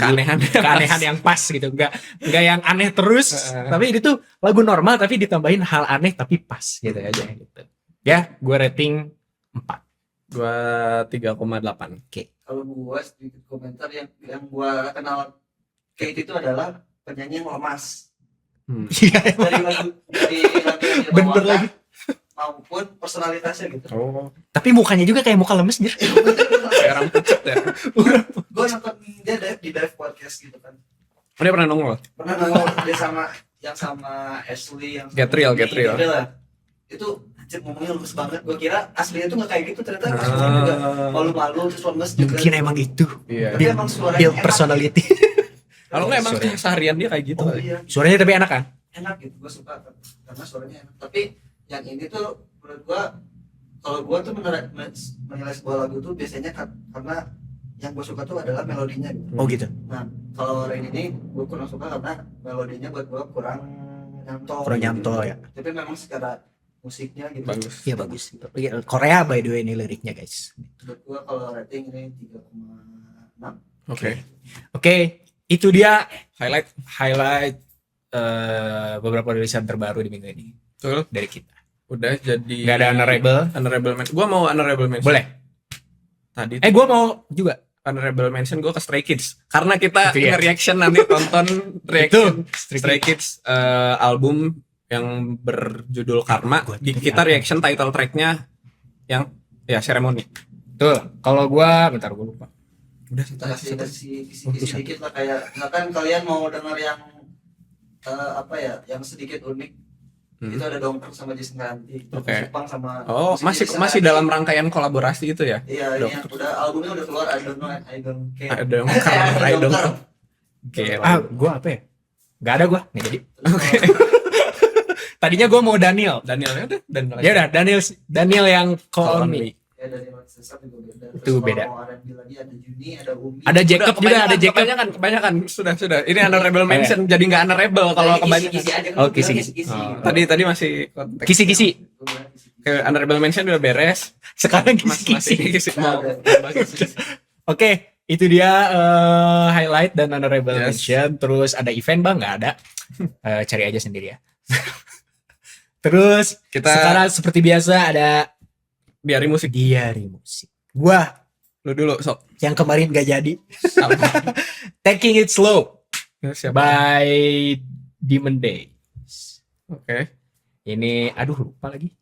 Speaker 2: keanehan yang pas gitu. Enggak yang aneh terus. Tapi ini tuh lagu normal tapi ditambahin hal aneh tapi pas gitu aja gitu. Ya, gue rating 4.
Speaker 1: Gua 3,8.
Speaker 3: Kalau gua sedikit komentar yang gua kenal Kate itu adalah penyanyi yang lemas.
Speaker 2: Iya.
Speaker 3: Dari lagu yang dia
Speaker 2: Bener
Speaker 3: bawakan
Speaker 2: lagi.
Speaker 3: maupun personalitasnya gitu.
Speaker 1: Oh,
Speaker 2: Tapi mukanya juga kayak muka lemes anjir.
Speaker 1: kayak orang pucet ya.
Speaker 3: Gua nonton dia di dive podcast gitu kan.
Speaker 1: Oh, dia pernah nongol.
Speaker 3: Pernah nongol dia sama Ashley yang
Speaker 1: Get Real.
Speaker 3: lah. Itu anjir ngomongnya lemes banget. Gua kira aslinya tuh nggak kayak gitu, ternyata aslinya juga malu-malu terus lemes juga.
Speaker 2: Mungkin emang itu.
Speaker 1: Iya.
Speaker 3: Tapi emang suaranya
Speaker 2: Build
Speaker 3: enak.
Speaker 2: personality.
Speaker 1: Kalau nggak emang
Speaker 2: Suaranya.
Speaker 1: keseharian dia kayak gitu.
Speaker 3: Oh
Speaker 1: kali.
Speaker 3: iya,
Speaker 2: Suaranya tapi enak kan?
Speaker 3: enak gitu. Gua suka karena suaranya enak. Tapi yang ini tuh menurut gua, kalau gua tuh menilai sebuah lagu tuh biasanya karena yang gua suka tuh adalah melodinya gitu.
Speaker 2: Oh gitu.
Speaker 3: Nah, kalau Rain ini gua kurang suka karena melodinya buat gua kurang nyantol.
Speaker 2: Kurang nyantol ya.
Speaker 3: Tapi memang secara musiknya gitu.
Speaker 1: Bagus.
Speaker 2: Iya bagus. Korea by the way ini liriknya guys.
Speaker 3: Menurut gua kalau rating ini 3,6.
Speaker 2: Oke, itu dia
Speaker 1: Highlight.
Speaker 2: highlight beberapa rilisan terbaru di minggu ini
Speaker 1: Betul.
Speaker 2: dari kita.
Speaker 1: Udah jadi
Speaker 2: Nggak ada
Speaker 1: honorable mention. Gua mau honorable mention.
Speaker 2: Boleh.
Speaker 1: Tadi
Speaker 2: Gue mau juga.
Speaker 1: honorable mention gue ke Stray Kids karena kita
Speaker 2: Itu dia.
Speaker 1: nge-reaction nanti tonton reaction
Speaker 2: Stray
Speaker 1: Stray Kids album yang berjudul Karma.
Speaker 2: Gua
Speaker 1: Di
Speaker 2: tadi
Speaker 1: kita
Speaker 2: apa?
Speaker 1: reaction title tracknya yang ya Ceremony.
Speaker 2: Tuh, kalau gua bentar gua lupa.
Speaker 1: Udah
Speaker 3: Kita kasih kisi sedikit lah, kayak misalkan kalian mau denger yang apa ya, yang sedikit unik. Itu ada Dongker sama Jason Ranti,
Speaker 1: Oke.
Speaker 3: Jepang sama
Speaker 1: Oh, masih
Speaker 3: Jason
Speaker 1: masih
Speaker 3: Ranti.
Speaker 1: dalam rangkaian kolaborasi itu ya?
Speaker 3: Iya, ini yang udah albumnya udah keluar, I don't know, I don't care.
Speaker 1: Ada I don't know.
Speaker 2: Ah, gua apa ya? Gak ada gua. Nih jadi. Tadinya gua mau Daniel.
Speaker 1: Danielnya udah Daniel.
Speaker 2: Ya udah, Daniel yang Call On Me.
Speaker 3: Ya dari Sesat juga beda.
Speaker 2: Itu
Speaker 3: Terus
Speaker 2: beda.
Speaker 3: kalau mau R&B lagi ada Juni, ada Umi.
Speaker 2: Ada Jacob juga, ada Jacob.
Speaker 1: Kebanyakan sudah. Ini honorable mention jadi nggak honorable kalau kebanyakan.
Speaker 3: Kisi aja kan.
Speaker 2: Oh, kisi-kisi.
Speaker 1: Oh, tadi masih konteks.
Speaker 2: Kisi-kisi.
Speaker 1: Ke honorable mention udah beres.
Speaker 2: Sekarang
Speaker 1: Masih
Speaker 2: kisi-kisi.
Speaker 1: kisi mau.
Speaker 2: Oke, itu dia highlight dan honorable
Speaker 1: Yes.
Speaker 2: mention. Terus ada event bang? Nggak ada. Cari aja sendiri ya. Terus
Speaker 1: Kita
Speaker 2: sekarang seperti biasa ada
Speaker 1: di hari musik.
Speaker 2: diary musik. Gua
Speaker 1: Lu dulu sok.
Speaker 2: yang kemarin gak jadi.
Speaker 1: Apa?
Speaker 2: Taking It Slow
Speaker 1: Siapa?
Speaker 2: by Demon Days.
Speaker 1: Oke.
Speaker 2: Ini aduh lupa lagi.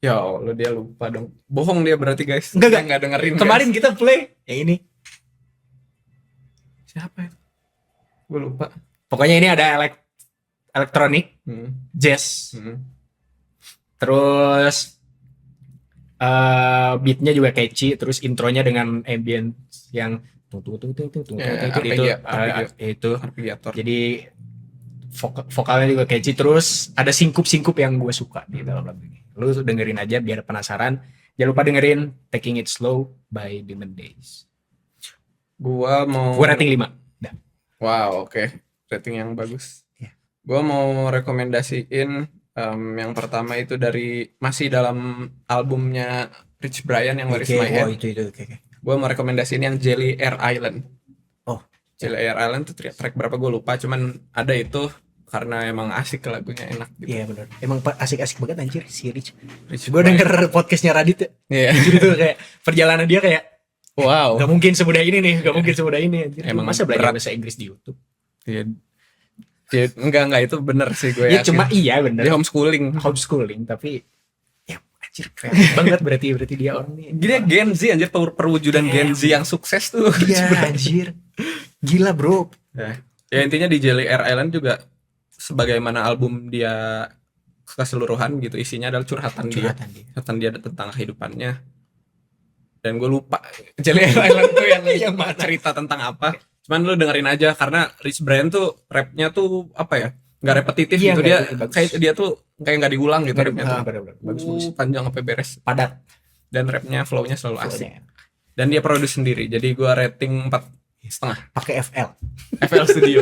Speaker 1: Ya Allah, dia lupa dong. Bohong dia berarti guys.
Speaker 2: Enggak.
Speaker 1: Dia nggak dengerin.
Speaker 2: Kemarin kita play yang ini.
Speaker 1: Siapa ya? Gue lupa.
Speaker 2: Pokoknya ini ada elektronik, jazz. Terus beatnya juga catchy, terus intronya dengan ambient yang itu.
Speaker 1: Arpeggiator.
Speaker 2: Jadi vokalnya juga catchy, terus ada singkup-singkup yang gue suka di dalam lagu ini. Lu dengerin aja biar penasaran. Jangan lupa dengerin Taking It Slow by Demon Days.
Speaker 1: Gua mau
Speaker 2: Gue rating 5. Dah.
Speaker 1: Wow, oke. Rating yang bagus.
Speaker 2: Iya.
Speaker 1: Gua mau rekomendasiin yang pertama itu dari masih dalam albumnya Rich Brian yang Where Is My Head.
Speaker 2: Itu.
Speaker 1: Gue mau rekomendasiin yang Jelly Air Island.
Speaker 2: Oh.
Speaker 1: Jelly Air Island tuh track berapa gue lupa, cuman ada itu karena emang asik lagunya, enak gitu.
Speaker 2: Iya benar. Emang asik-asik banget anjir si Rich.
Speaker 1: Rich
Speaker 2: Gue
Speaker 1: Brian.
Speaker 2: denger podcastnya Radit ya.
Speaker 1: Iya.
Speaker 2: Gitu kayak perjalanan dia kayak
Speaker 1: Wow.
Speaker 2: gak mungkin semudah ini nih, gak mungkin semudah ini anjir.
Speaker 1: Emang
Speaker 2: Masa belajar
Speaker 1: berat.
Speaker 2: bahasa Inggris di YouTube?
Speaker 1: Iya. Ya, enggak itu bener sih gue
Speaker 2: Ya
Speaker 1: yakin.
Speaker 2: cuma iya bener.
Speaker 1: Dia homeschooling.
Speaker 2: Homeschooling tapi ya anjir kreatif banget berarti dia orang ini.
Speaker 1: Dia Gen Z anjir, perwujudan Gen Z yang sukses tuh.
Speaker 2: Iya anjir. Gila bro.
Speaker 1: Ya intinya di Jelly Air Island juga sebagaimana album dia keseluruhan gitu, isinya adalah curhatan dia. Curhatan dia tentang kehidupannya. Dan gue lupa Jelly Air Island tuh yang cerita tentang apa. Cuman lu dengerin aja karena Rich Brian tuh rapnya tuh apa ya, nggak repetitif
Speaker 2: Iya,
Speaker 1: gitu,
Speaker 2: nggak
Speaker 1: dia
Speaker 2: repetitif, bagus.
Speaker 1: kayak dia tuh kayak nggak diulang gitu rapnya tuh.
Speaker 2: Bagus.
Speaker 1: Panjang sampai beres
Speaker 2: Padat.
Speaker 1: dan rapnya flownya selalu asik.
Speaker 2: Soalnya.
Speaker 1: Dan dia produce sendiri, jadi gua rating 4,5
Speaker 2: Pakai FL.
Speaker 1: FL Studio.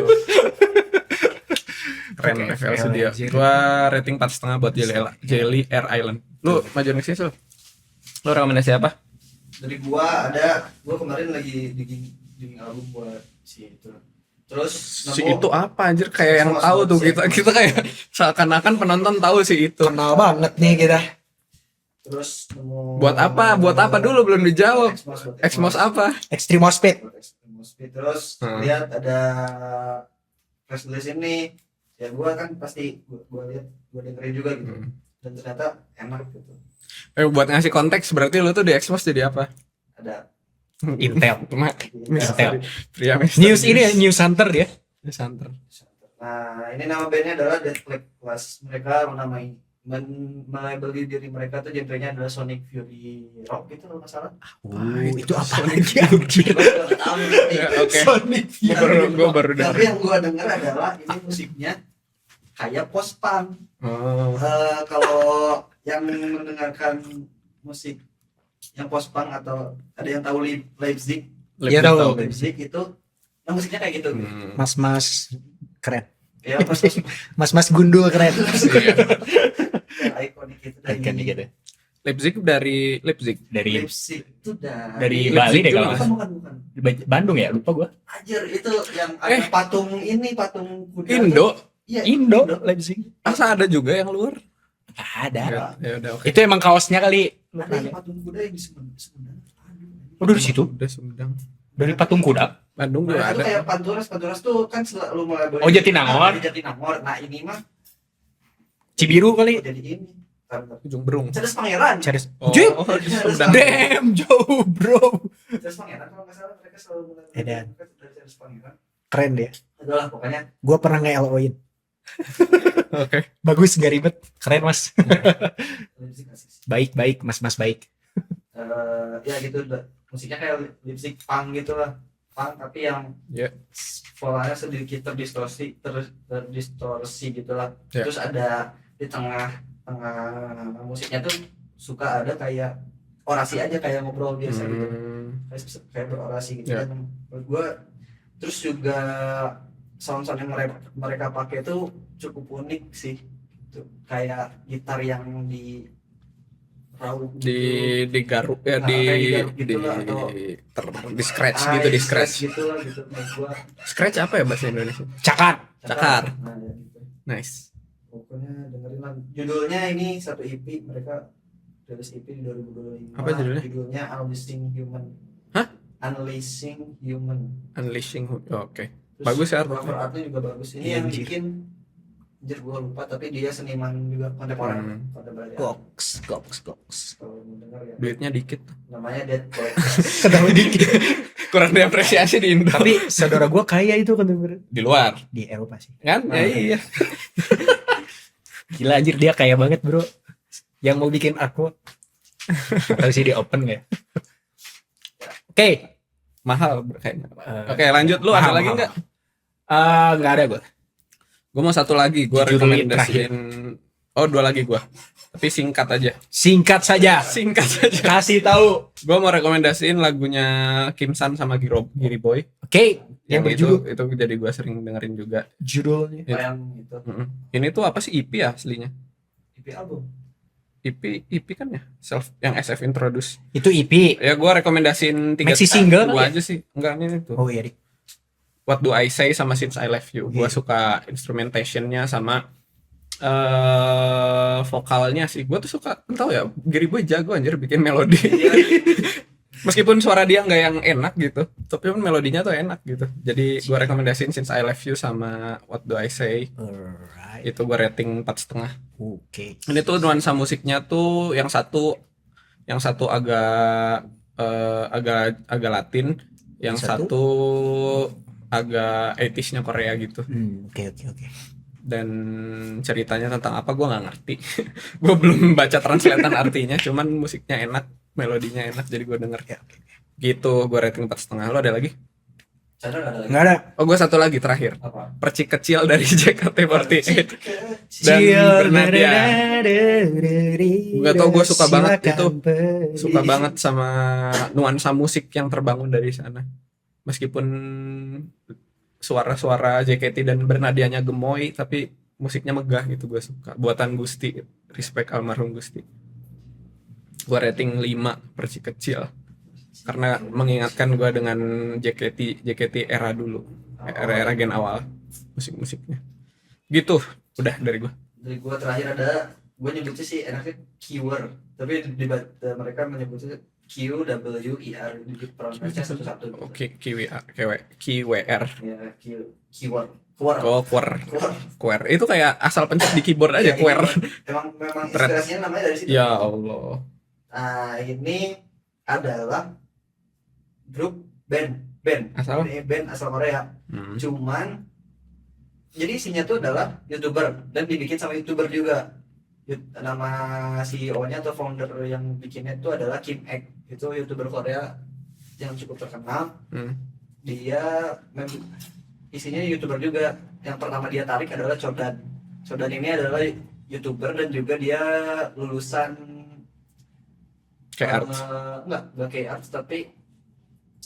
Speaker 1: Keren
Speaker 2: Pakai
Speaker 1: FL
Speaker 2: FL,
Speaker 1: Studio.
Speaker 2: anjir.
Speaker 1: Gua rating 4,5 buat Jelly Air Island. Lu maju next sih lu rekomendasi apa?
Speaker 3: Dari gua kemarin lagi digging album buat si itu. Terus
Speaker 1: Si itu apa anjir, kayak yang tahu tuh kita kayak seakan-akan penonton tahu si itu.
Speaker 2: Kenal banget nih kita.
Speaker 3: Terus nemu
Speaker 1: Buat apa dulu belum dijawab. Exmos apa?
Speaker 2: Extreme Speed.
Speaker 3: Terus lihat ada press release ini, ya gua kan pasti gua lihat, gua dengerin juga gitu. Dan ternyata enak gitu.
Speaker 1: Buat ngasih konteks berarti lu tuh di Exmos jadi apa?
Speaker 3: Ada
Speaker 2: Intel.
Speaker 1: Intel. Pria
Speaker 2: News ini ya, News Hunter dia.
Speaker 1: News Hunter.
Speaker 3: Nah, ini nama bandnya adalah Death Flag Class. Mereka melabeli diri mereka tuh genrenya adalah Sonic Fury Rock gitu kalau nggak salah.
Speaker 2: Itu apa
Speaker 1: Sonic
Speaker 2: lagi anjir?
Speaker 3: Gua nggak tahu ngerti.
Speaker 1: Ya, oke.
Speaker 2: Sonic
Speaker 1: Gua baru
Speaker 3: Tapi
Speaker 1: dengar.
Speaker 3: yang gua denger adalah ini musiknya kayak post punk.
Speaker 1: Oh.
Speaker 3: Kalau yang mendengarkan musik yang post punk atau ada yang tahu Leipzig
Speaker 2: Iya tahu.
Speaker 3: Leipzig itu, nah musiknya kayak gitu.
Speaker 2: Mas-mas keren.
Speaker 3: Ya pas
Speaker 2: Mas-mas gundul keren.
Speaker 3: yang ikonik itu dari
Speaker 2: Kan gitu.
Speaker 1: Leipzig dari Leipzig.
Speaker 2: Dari
Speaker 3: Leipzig itu
Speaker 2: dari
Speaker 1: Leipzig
Speaker 2: Bali deh
Speaker 1: juga
Speaker 2: kalau
Speaker 1: nggak
Speaker 2: nggak
Speaker 3: bukan
Speaker 2: salah.
Speaker 3: bukan bukan.
Speaker 2: Bandung ya, lupa gua.
Speaker 3: Anjir itu yang ada patung kuda
Speaker 1: Indo.
Speaker 3: tuh. Iya,
Speaker 2: Indo, Leipzig.
Speaker 1: Asa ada juga yang luar.
Speaker 2: Nggak ada.
Speaker 1: Ya udah oke.
Speaker 2: Itu emang kaosnya kali.
Speaker 3: Ada yang patung kuda yang di Sumedang. Aduh.
Speaker 2: Oh, dari situ?
Speaker 1: Udah Sumedang.
Speaker 2: Dari patung kuda.
Speaker 1: Bandung
Speaker 3: Nah,
Speaker 1: juga
Speaker 3: itu
Speaker 1: ada.
Speaker 3: kayak Panturas tuh kan selalu mulai
Speaker 2: Oh, Jatinangor.
Speaker 3: Di Jatinangor. Nah, ini mah
Speaker 2: Cibiru kali.
Speaker 3: jadi ini.
Speaker 1: Ujung Berung.
Speaker 3: Cerdas Pangeran.
Speaker 2: Ceres.
Speaker 1: Oh,
Speaker 2: Jip.
Speaker 1: di Sumedang.
Speaker 2: Damn, jauh, bro.
Speaker 3: Cerdas Pangeran kalau nggak salah mereka selalu mulai
Speaker 2: Edan.
Speaker 3: dari Cerdas Pangeran.
Speaker 2: Keren dia.
Speaker 3: Adalah pokoknya
Speaker 2: Gua pernah nge-LO-in.
Speaker 1: Oke.
Speaker 2: Bagus, gak ribet. Keren, Mas.
Speaker 3: Leipzig asik sih.
Speaker 2: Baik, Mas baik.
Speaker 3: Ya gitu musiknya kayak Leipzig punk gitu lah. Punk tapi yang
Speaker 1: Ya.
Speaker 3: polanya sedikit terdistorsi gitu lah.
Speaker 1: Ya.
Speaker 3: Terus ada di tengah musiknya tuh suka ada kayak orasi aja kayak ngobrol biasa gitu. Kayak berorasi gitu
Speaker 1: Ya.
Speaker 3: kan menurut gua. Terus juga sound yang mereka pakai itu cukup unik sih. Tuh, kayak gitar yang di raung
Speaker 1: Digaruk ya
Speaker 3: Nah,
Speaker 1: di
Speaker 3: kayak digaruk gitu lah, atau-
Speaker 1: di scratch gitu di scratch.
Speaker 3: gitu lah gitu menurut gua.
Speaker 1: Scratch apa ya bahasa Indonesia?
Speaker 2: Cakar.
Speaker 1: Cakar.
Speaker 3: Nah, ya gitu.
Speaker 1: Nice.
Speaker 3: Pokoknya dengerin lah. Judulnya ini satu EP mereka rilis EP di 2025.
Speaker 1: Apa judulnya?
Speaker 3: Judulnya Unleashing Human.
Speaker 1: Hah?
Speaker 3: Unleashing Human.
Speaker 1: Unleashing. Oh, oke.
Speaker 3: Terus
Speaker 1: Bagus ya
Speaker 3: cover artnya juga bagus. Ini yang
Speaker 2: Anjir.
Speaker 3: bikin anjir gua lupa tapi dia seniman juga kontemporer.
Speaker 1: Hmm.
Speaker 3: Kontemporer.
Speaker 2: Goks.
Speaker 3: Kalau mau denger ya.
Speaker 1: Duitnya dikit.
Speaker 3: Namanya Dead Poet.
Speaker 2: Kenapa dikit?
Speaker 1: Kurang diapresiasi di Indo.
Speaker 2: Tapi saudara gua kaya itu kan
Speaker 1: Di luar.
Speaker 2: di Eropa sih.
Speaker 1: Kan? Ya iya.
Speaker 2: Gila anjir, dia kaya banget, bro. Yang mau bikin aku atau sih di open nggak ya? Oke.
Speaker 1: Mahal kayaknya. Oke, lanjut lu ada
Speaker 2: Mahal,
Speaker 1: lagi
Speaker 2: mahal.
Speaker 1: enggak?
Speaker 2: Nggak ada gua.
Speaker 1: Gue mau satu lagi, gue
Speaker 2: Judul
Speaker 1: rekomendasiin. Oh, dua lagi gue. Tapi singkat aja.
Speaker 2: Singkat saja.
Speaker 1: Singkat saja.
Speaker 2: Kasih tahu.
Speaker 1: Gue mau rekomendasiin lagunya Kim San sama Giri Boy.
Speaker 2: Oke. Yang
Speaker 1: Yang
Speaker 2: berjudul
Speaker 1: itu jadi gue sering dengerin juga.
Speaker 2: judulnya.
Speaker 1: Iya.
Speaker 3: Yang gitu.
Speaker 1: Mm-mm. Ini tuh apa sih EP ya aslinya?
Speaker 3: EP album.
Speaker 1: EP kan ya, self yang SF introduce.
Speaker 2: Itu EP.
Speaker 1: Ya gue rekomendasiin
Speaker 2: Maxi single
Speaker 1: dua
Speaker 2: kali ya?
Speaker 1: aja sih. Enggak ini tuh.
Speaker 2: Oh iya, Dik.
Speaker 1: What Do I Say sama Since I Left You. Gue
Speaker 2: Iya.
Speaker 1: suka instrumentationnya sama vokalnya sih. Gue tuh suka, tahu ya, Gary Boy jago anjir bikin melodi.
Speaker 3: Iya.
Speaker 1: Meskipun suara dia nggak yang enak gitu, tapi pun melodinya tuh enak gitu. Jadi gue rekomendasiin Since I Left You sama What Do I Say.
Speaker 2: Alright.
Speaker 1: Itu gue rating 4,5.
Speaker 2: Oke.
Speaker 1: Ini tuh nuansa musiknya tuh yang satu agak agak Latin, yang
Speaker 2: Yang satu?
Speaker 1: satu agak 80s-nya Korea gitu.
Speaker 2: Oke.
Speaker 1: Dan ceritanya tentang apa gue nggak ngerti. Gue belum baca translatean artinya, cuman musiknya enak, melodinya enak, jadi gue denger.
Speaker 2: Ya,
Speaker 1: Gitu, gue rating 4,5. Lo ada lagi?
Speaker 3: Chandra nggak ada lagi.
Speaker 2: Nggak ada.
Speaker 1: Oh, gue satu lagi terakhir.
Speaker 3: Apa?
Speaker 1: Percik kecil dari JKT48. Dan
Speaker 2: Chill.
Speaker 1: Bernadia. Gak tau, gue suka banget itu. Suka banget sama nuansa musik yang terbangun dari sana. Meskipun suara-suara JKT dan Bernadianya gemoy, tapi musiknya megah gitu, gue suka. Buatan Gusti, respect almarhum Gusti. Gue rating 5, Percik kecil. Karena mengingatkan gue dengan JKT era dulu, era gen awal musik-musiknya. Gitu, udah dari gue.
Speaker 3: Dari gua terakhir ada, gua nyebutnya sih enaknya keyword, tapi mereka menyebutnya QWER di pronunciation satu-satu. gitu.
Speaker 1: Oke, KWR.
Speaker 3: Ya, keyword. Keyword.
Speaker 1: Oh, Quer. Itu kayak asal pencet di keyboard aja,
Speaker 3: Iya,
Speaker 1: Quer.
Speaker 3: Memang
Speaker 1: Thread.
Speaker 3: inspirasinya namanya dari situ.
Speaker 1: Ya Allah.
Speaker 3: Nah, ini adalah grup band
Speaker 1: Asal?
Speaker 3: Ini band asal Korea. Cuman jadi isinya tuh adalah YouTuber dan dibikin sama YouTuber juga. Nama CEO-nya atau founder yang bikinnya itu adalah Kim Ek. Itu YouTuber Korea yang cukup terkenal. Dia isinya YouTuber juga. Yang pertama dia tarik adalah Chodan. Chodan ini adalah YouTuber dan juga dia lulusan
Speaker 1: Kayak art.
Speaker 3: enggak kayak art tapi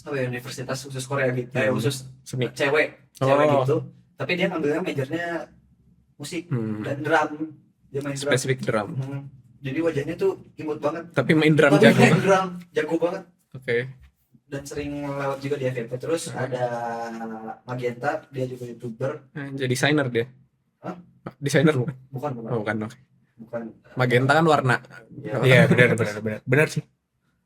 Speaker 3: apa ya, universitas khusus Korea gitu.
Speaker 1: Hmm.
Speaker 3: Khusus
Speaker 1: Seni.
Speaker 3: cewek
Speaker 1: Oh.
Speaker 3: gitu. Tapi dia ngambilnya majornya musik dan drum. Dia main drum.
Speaker 1: Spesifik drum.
Speaker 3: Jadi wajahnya tuh imut banget.
Speaker 1: Tapi main drum
Speaker 3: Tapi
Speaker 1: jago.
Speaker 3: main drum jago banget.
Speaker 1: Oke.
Speaker 3: Dan sering lewat juga di FYP. Terus ada Magenta, dia juga YouTuber.
Speaker 1: Jadi desainer dia.
Speaker 3: Hah?
Speaker 1: Desainer bukan?
Speaker 3: Bukan.
Speaker 1: Oh, bukan. Oke.
Speaker 3: Bukan.
Speaker 1: Magenta kan warna.
Speaker 3: Ya,
Speaker 2: Iya, benar sih.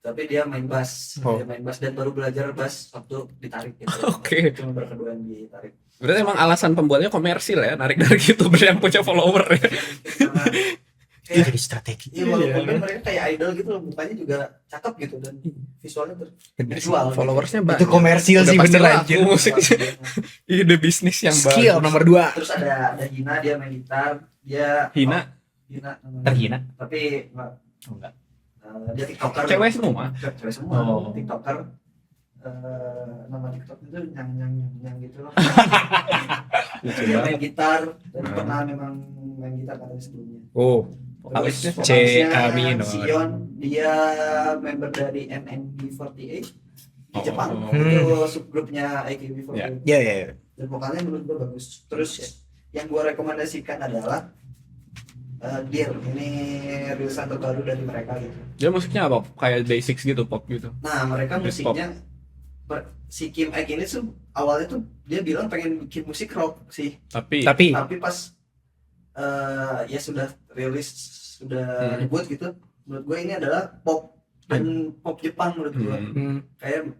Speaker 3: tapi dia main bass.
Speaker 1: Oh.
Speaker 3: Dia main bass dan baru belajar bass waktu ditarik gitu.
Speaker 1: Oke.
Speaker 3: Cuma berkeduaan ditarik.
Speaker 1: Berarti emang alasan pembuatnya komersil ya, narik dari YouTuber yang punya follower ya.
Speaker 3: Karena
Speaker 2: Itu
Speaker 3: kayak
Speaker 2: jadi strategi.
Speaker 3: iya, walaupun kan mereka kayak idol gitu loh, mukanya juga cakep gitu dan visualnya terjual.
Speaker 1: Followersnya
Speaker 2: Itu
Speaker 1: banyak.
Speaker 2: komersil
Speaker 1: Udah
Speaker 2: sih
Speaker 1: pasti
Speaker 2: bener
Speaker 1: laku
Speaker 2: anjir.
Speaker 1: musiknya. Ide bisnis yang
Speaker 2: Skill
Speaker 1: bagus.
Speaker 2: nomor 2.
Speaker 3: Terus ada Hina, dia main gitar, dia
Speaker 1: Hina,
Speaker 3: Hina namanya.
Speaker 2: Terhina.
Speaker 3: Tapi enggak,
Speaker 2: Enggak.
Speaker 3: dia TikToker.
Speaker 1: cewek semua.
Speaker 3: Cewek semua.
Speaker 2: Oh.
Speaker 3: TikToker. Nama TikTok itu yang gitu loh. Dia main gitar dan pernah memang main gitar katanya sebelumnya.
Speaker 2: Oh,
Speaker 1: Vokalisnya
Speaker 3: Terus
Speaker 2: C A minor.
Speaker 3: Sion, dia member dari MNB48 di
Speaker 1: Oh.
Speaker 3: Jepang.
Speaker 2: Hmm.
Speaker 3: Itu subgrupnya AKB48.
Speaker 2: ya ya.
Speaker 3: Dan vokalnya menurut gue bagus. Terus yang gue rekomendasikan adalah Dear. Ini rilisan terbaru dari mereka gitu.
Speaker 1: Dia musiknya apa? Kayak basics gitu, pop gitu.
Speaker 3: Nah mereka
Speaker 1: Brit
Speaker 3: musiknya si Kim Ek ini tuh awalnya tuh dia bilang pengen bikin musik rock sih.
Speaker 1: Tapi
Speaker 3: Tapi pas ya sudah rilis, sudah debut gitu, menurut gue ini adalah pop dan pop Jepang menurut gue. Kayak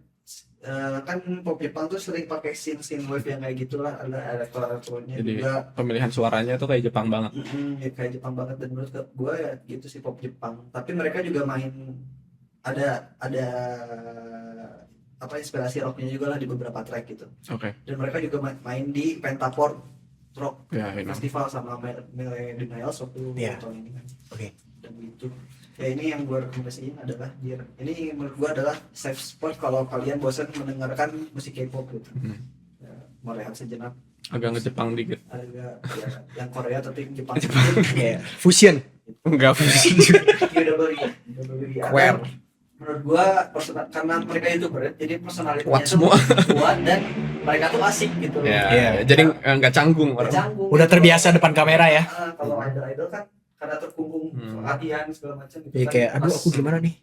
Speaker 3: kan pop Jepang tuh sering pakai scene wave yang kayak gitulah, ada elektroniknya
Speaker 1: Jadi
Speaker 3: juga.
Speaker 1: pemilihan suaranya tuh kayak Jepang banget.
Speaker 3: Ya, kayak Jepang banget, dan menurut gue ya gitu sih pop Jepang. Tapi mereka juga main ada apa inspirasi rocknya juga lah di beberapa track gitu.
Speaker 1: Oke.
Speaker 3: Dan mereka juga main di Pentaport Rock
Speaker 1: Ya, ini.
Speaker 3: Festival sama Millennials waktu
Speaker 2: Iya.
Speaker 3: tahun ini kan.
Speaker 2: Oke.
Speaker 3: Dan gitu. Ya ini yang gue rekomendasiin adalah Dear. Ini menurut gue adalah safe spot kalau kalian bosan mendengarkan musik K-pop gitu. Ya, mau rehat sejenak,
Speaker 1: Agak nge-Jepang dikit.
Speaker 3: agak ya, yang Korea tapi Jepang.
Speaker 2: Kayak fusion.
Speaker 1: Enggak fusion.
Speaker 3: WWE.
Speaker 1: Queer.
Speaker 3: Menurut gua karena mereka YouTuber jadi personalitinya
Speaker 1: Kuat
Speaker 3: tuh
Speaker 1: semua.
Speaker 3: kuat dan mereka tuh asik gitu.
Speaker 1: Ya,
Speaker 2: Iya.
Speaker 1: jadi enggak canggung
Speaker 3: Nggak
Speaker 1: orang.
Speaker 3: canggung.
Speaker 2: Udah terbiasa depan kamera ya.
Speaker 3: Kalau idol kan karena terkungkung latihan segala macam gitu.
Speaker 2: Iya,
Speaker 3: kan.
Speaker 2: kayak, aduh,
Speaker 3: Pas
Speaker 2: aku gimana nih?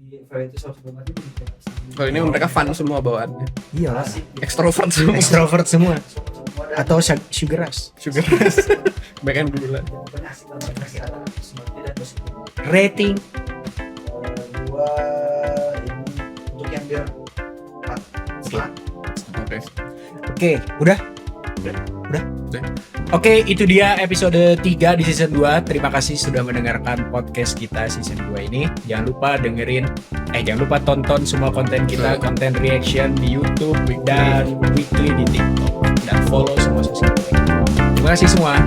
Speaker 3: Di variety show segala macam juga
Speaker 1: Kalau ini mereka fun semua bawaannya.
Speaker 2: Iya lah.
Speaker 3: asik gitu.
Speaker 1: Extrovert semua.
Speaker 2: Extrovert semua.
Speaker 3: Semua dan
Speaker 2: Atau sugar rush.
Speaker 1: Sugar rush. Bagian gula.
Speaker 3: pokoknya asik banget, kasih anak seperti dan musik.
Speaker 2: Rating.
Speaker 3: Gua ini untuk yang biar 4 setengah.
Speaker 1: Oke.
Speaker 2: Oke, udah? Oke, itu dia episode 3 di season 2. Terima kasih sudah mendengarkan podcast kita season 2 ini. Jangan lupa tonton semua konten kita, konten reaction di YouTube dan weekly di TikTok, dan follow semua sosial media. Terima kasih semua.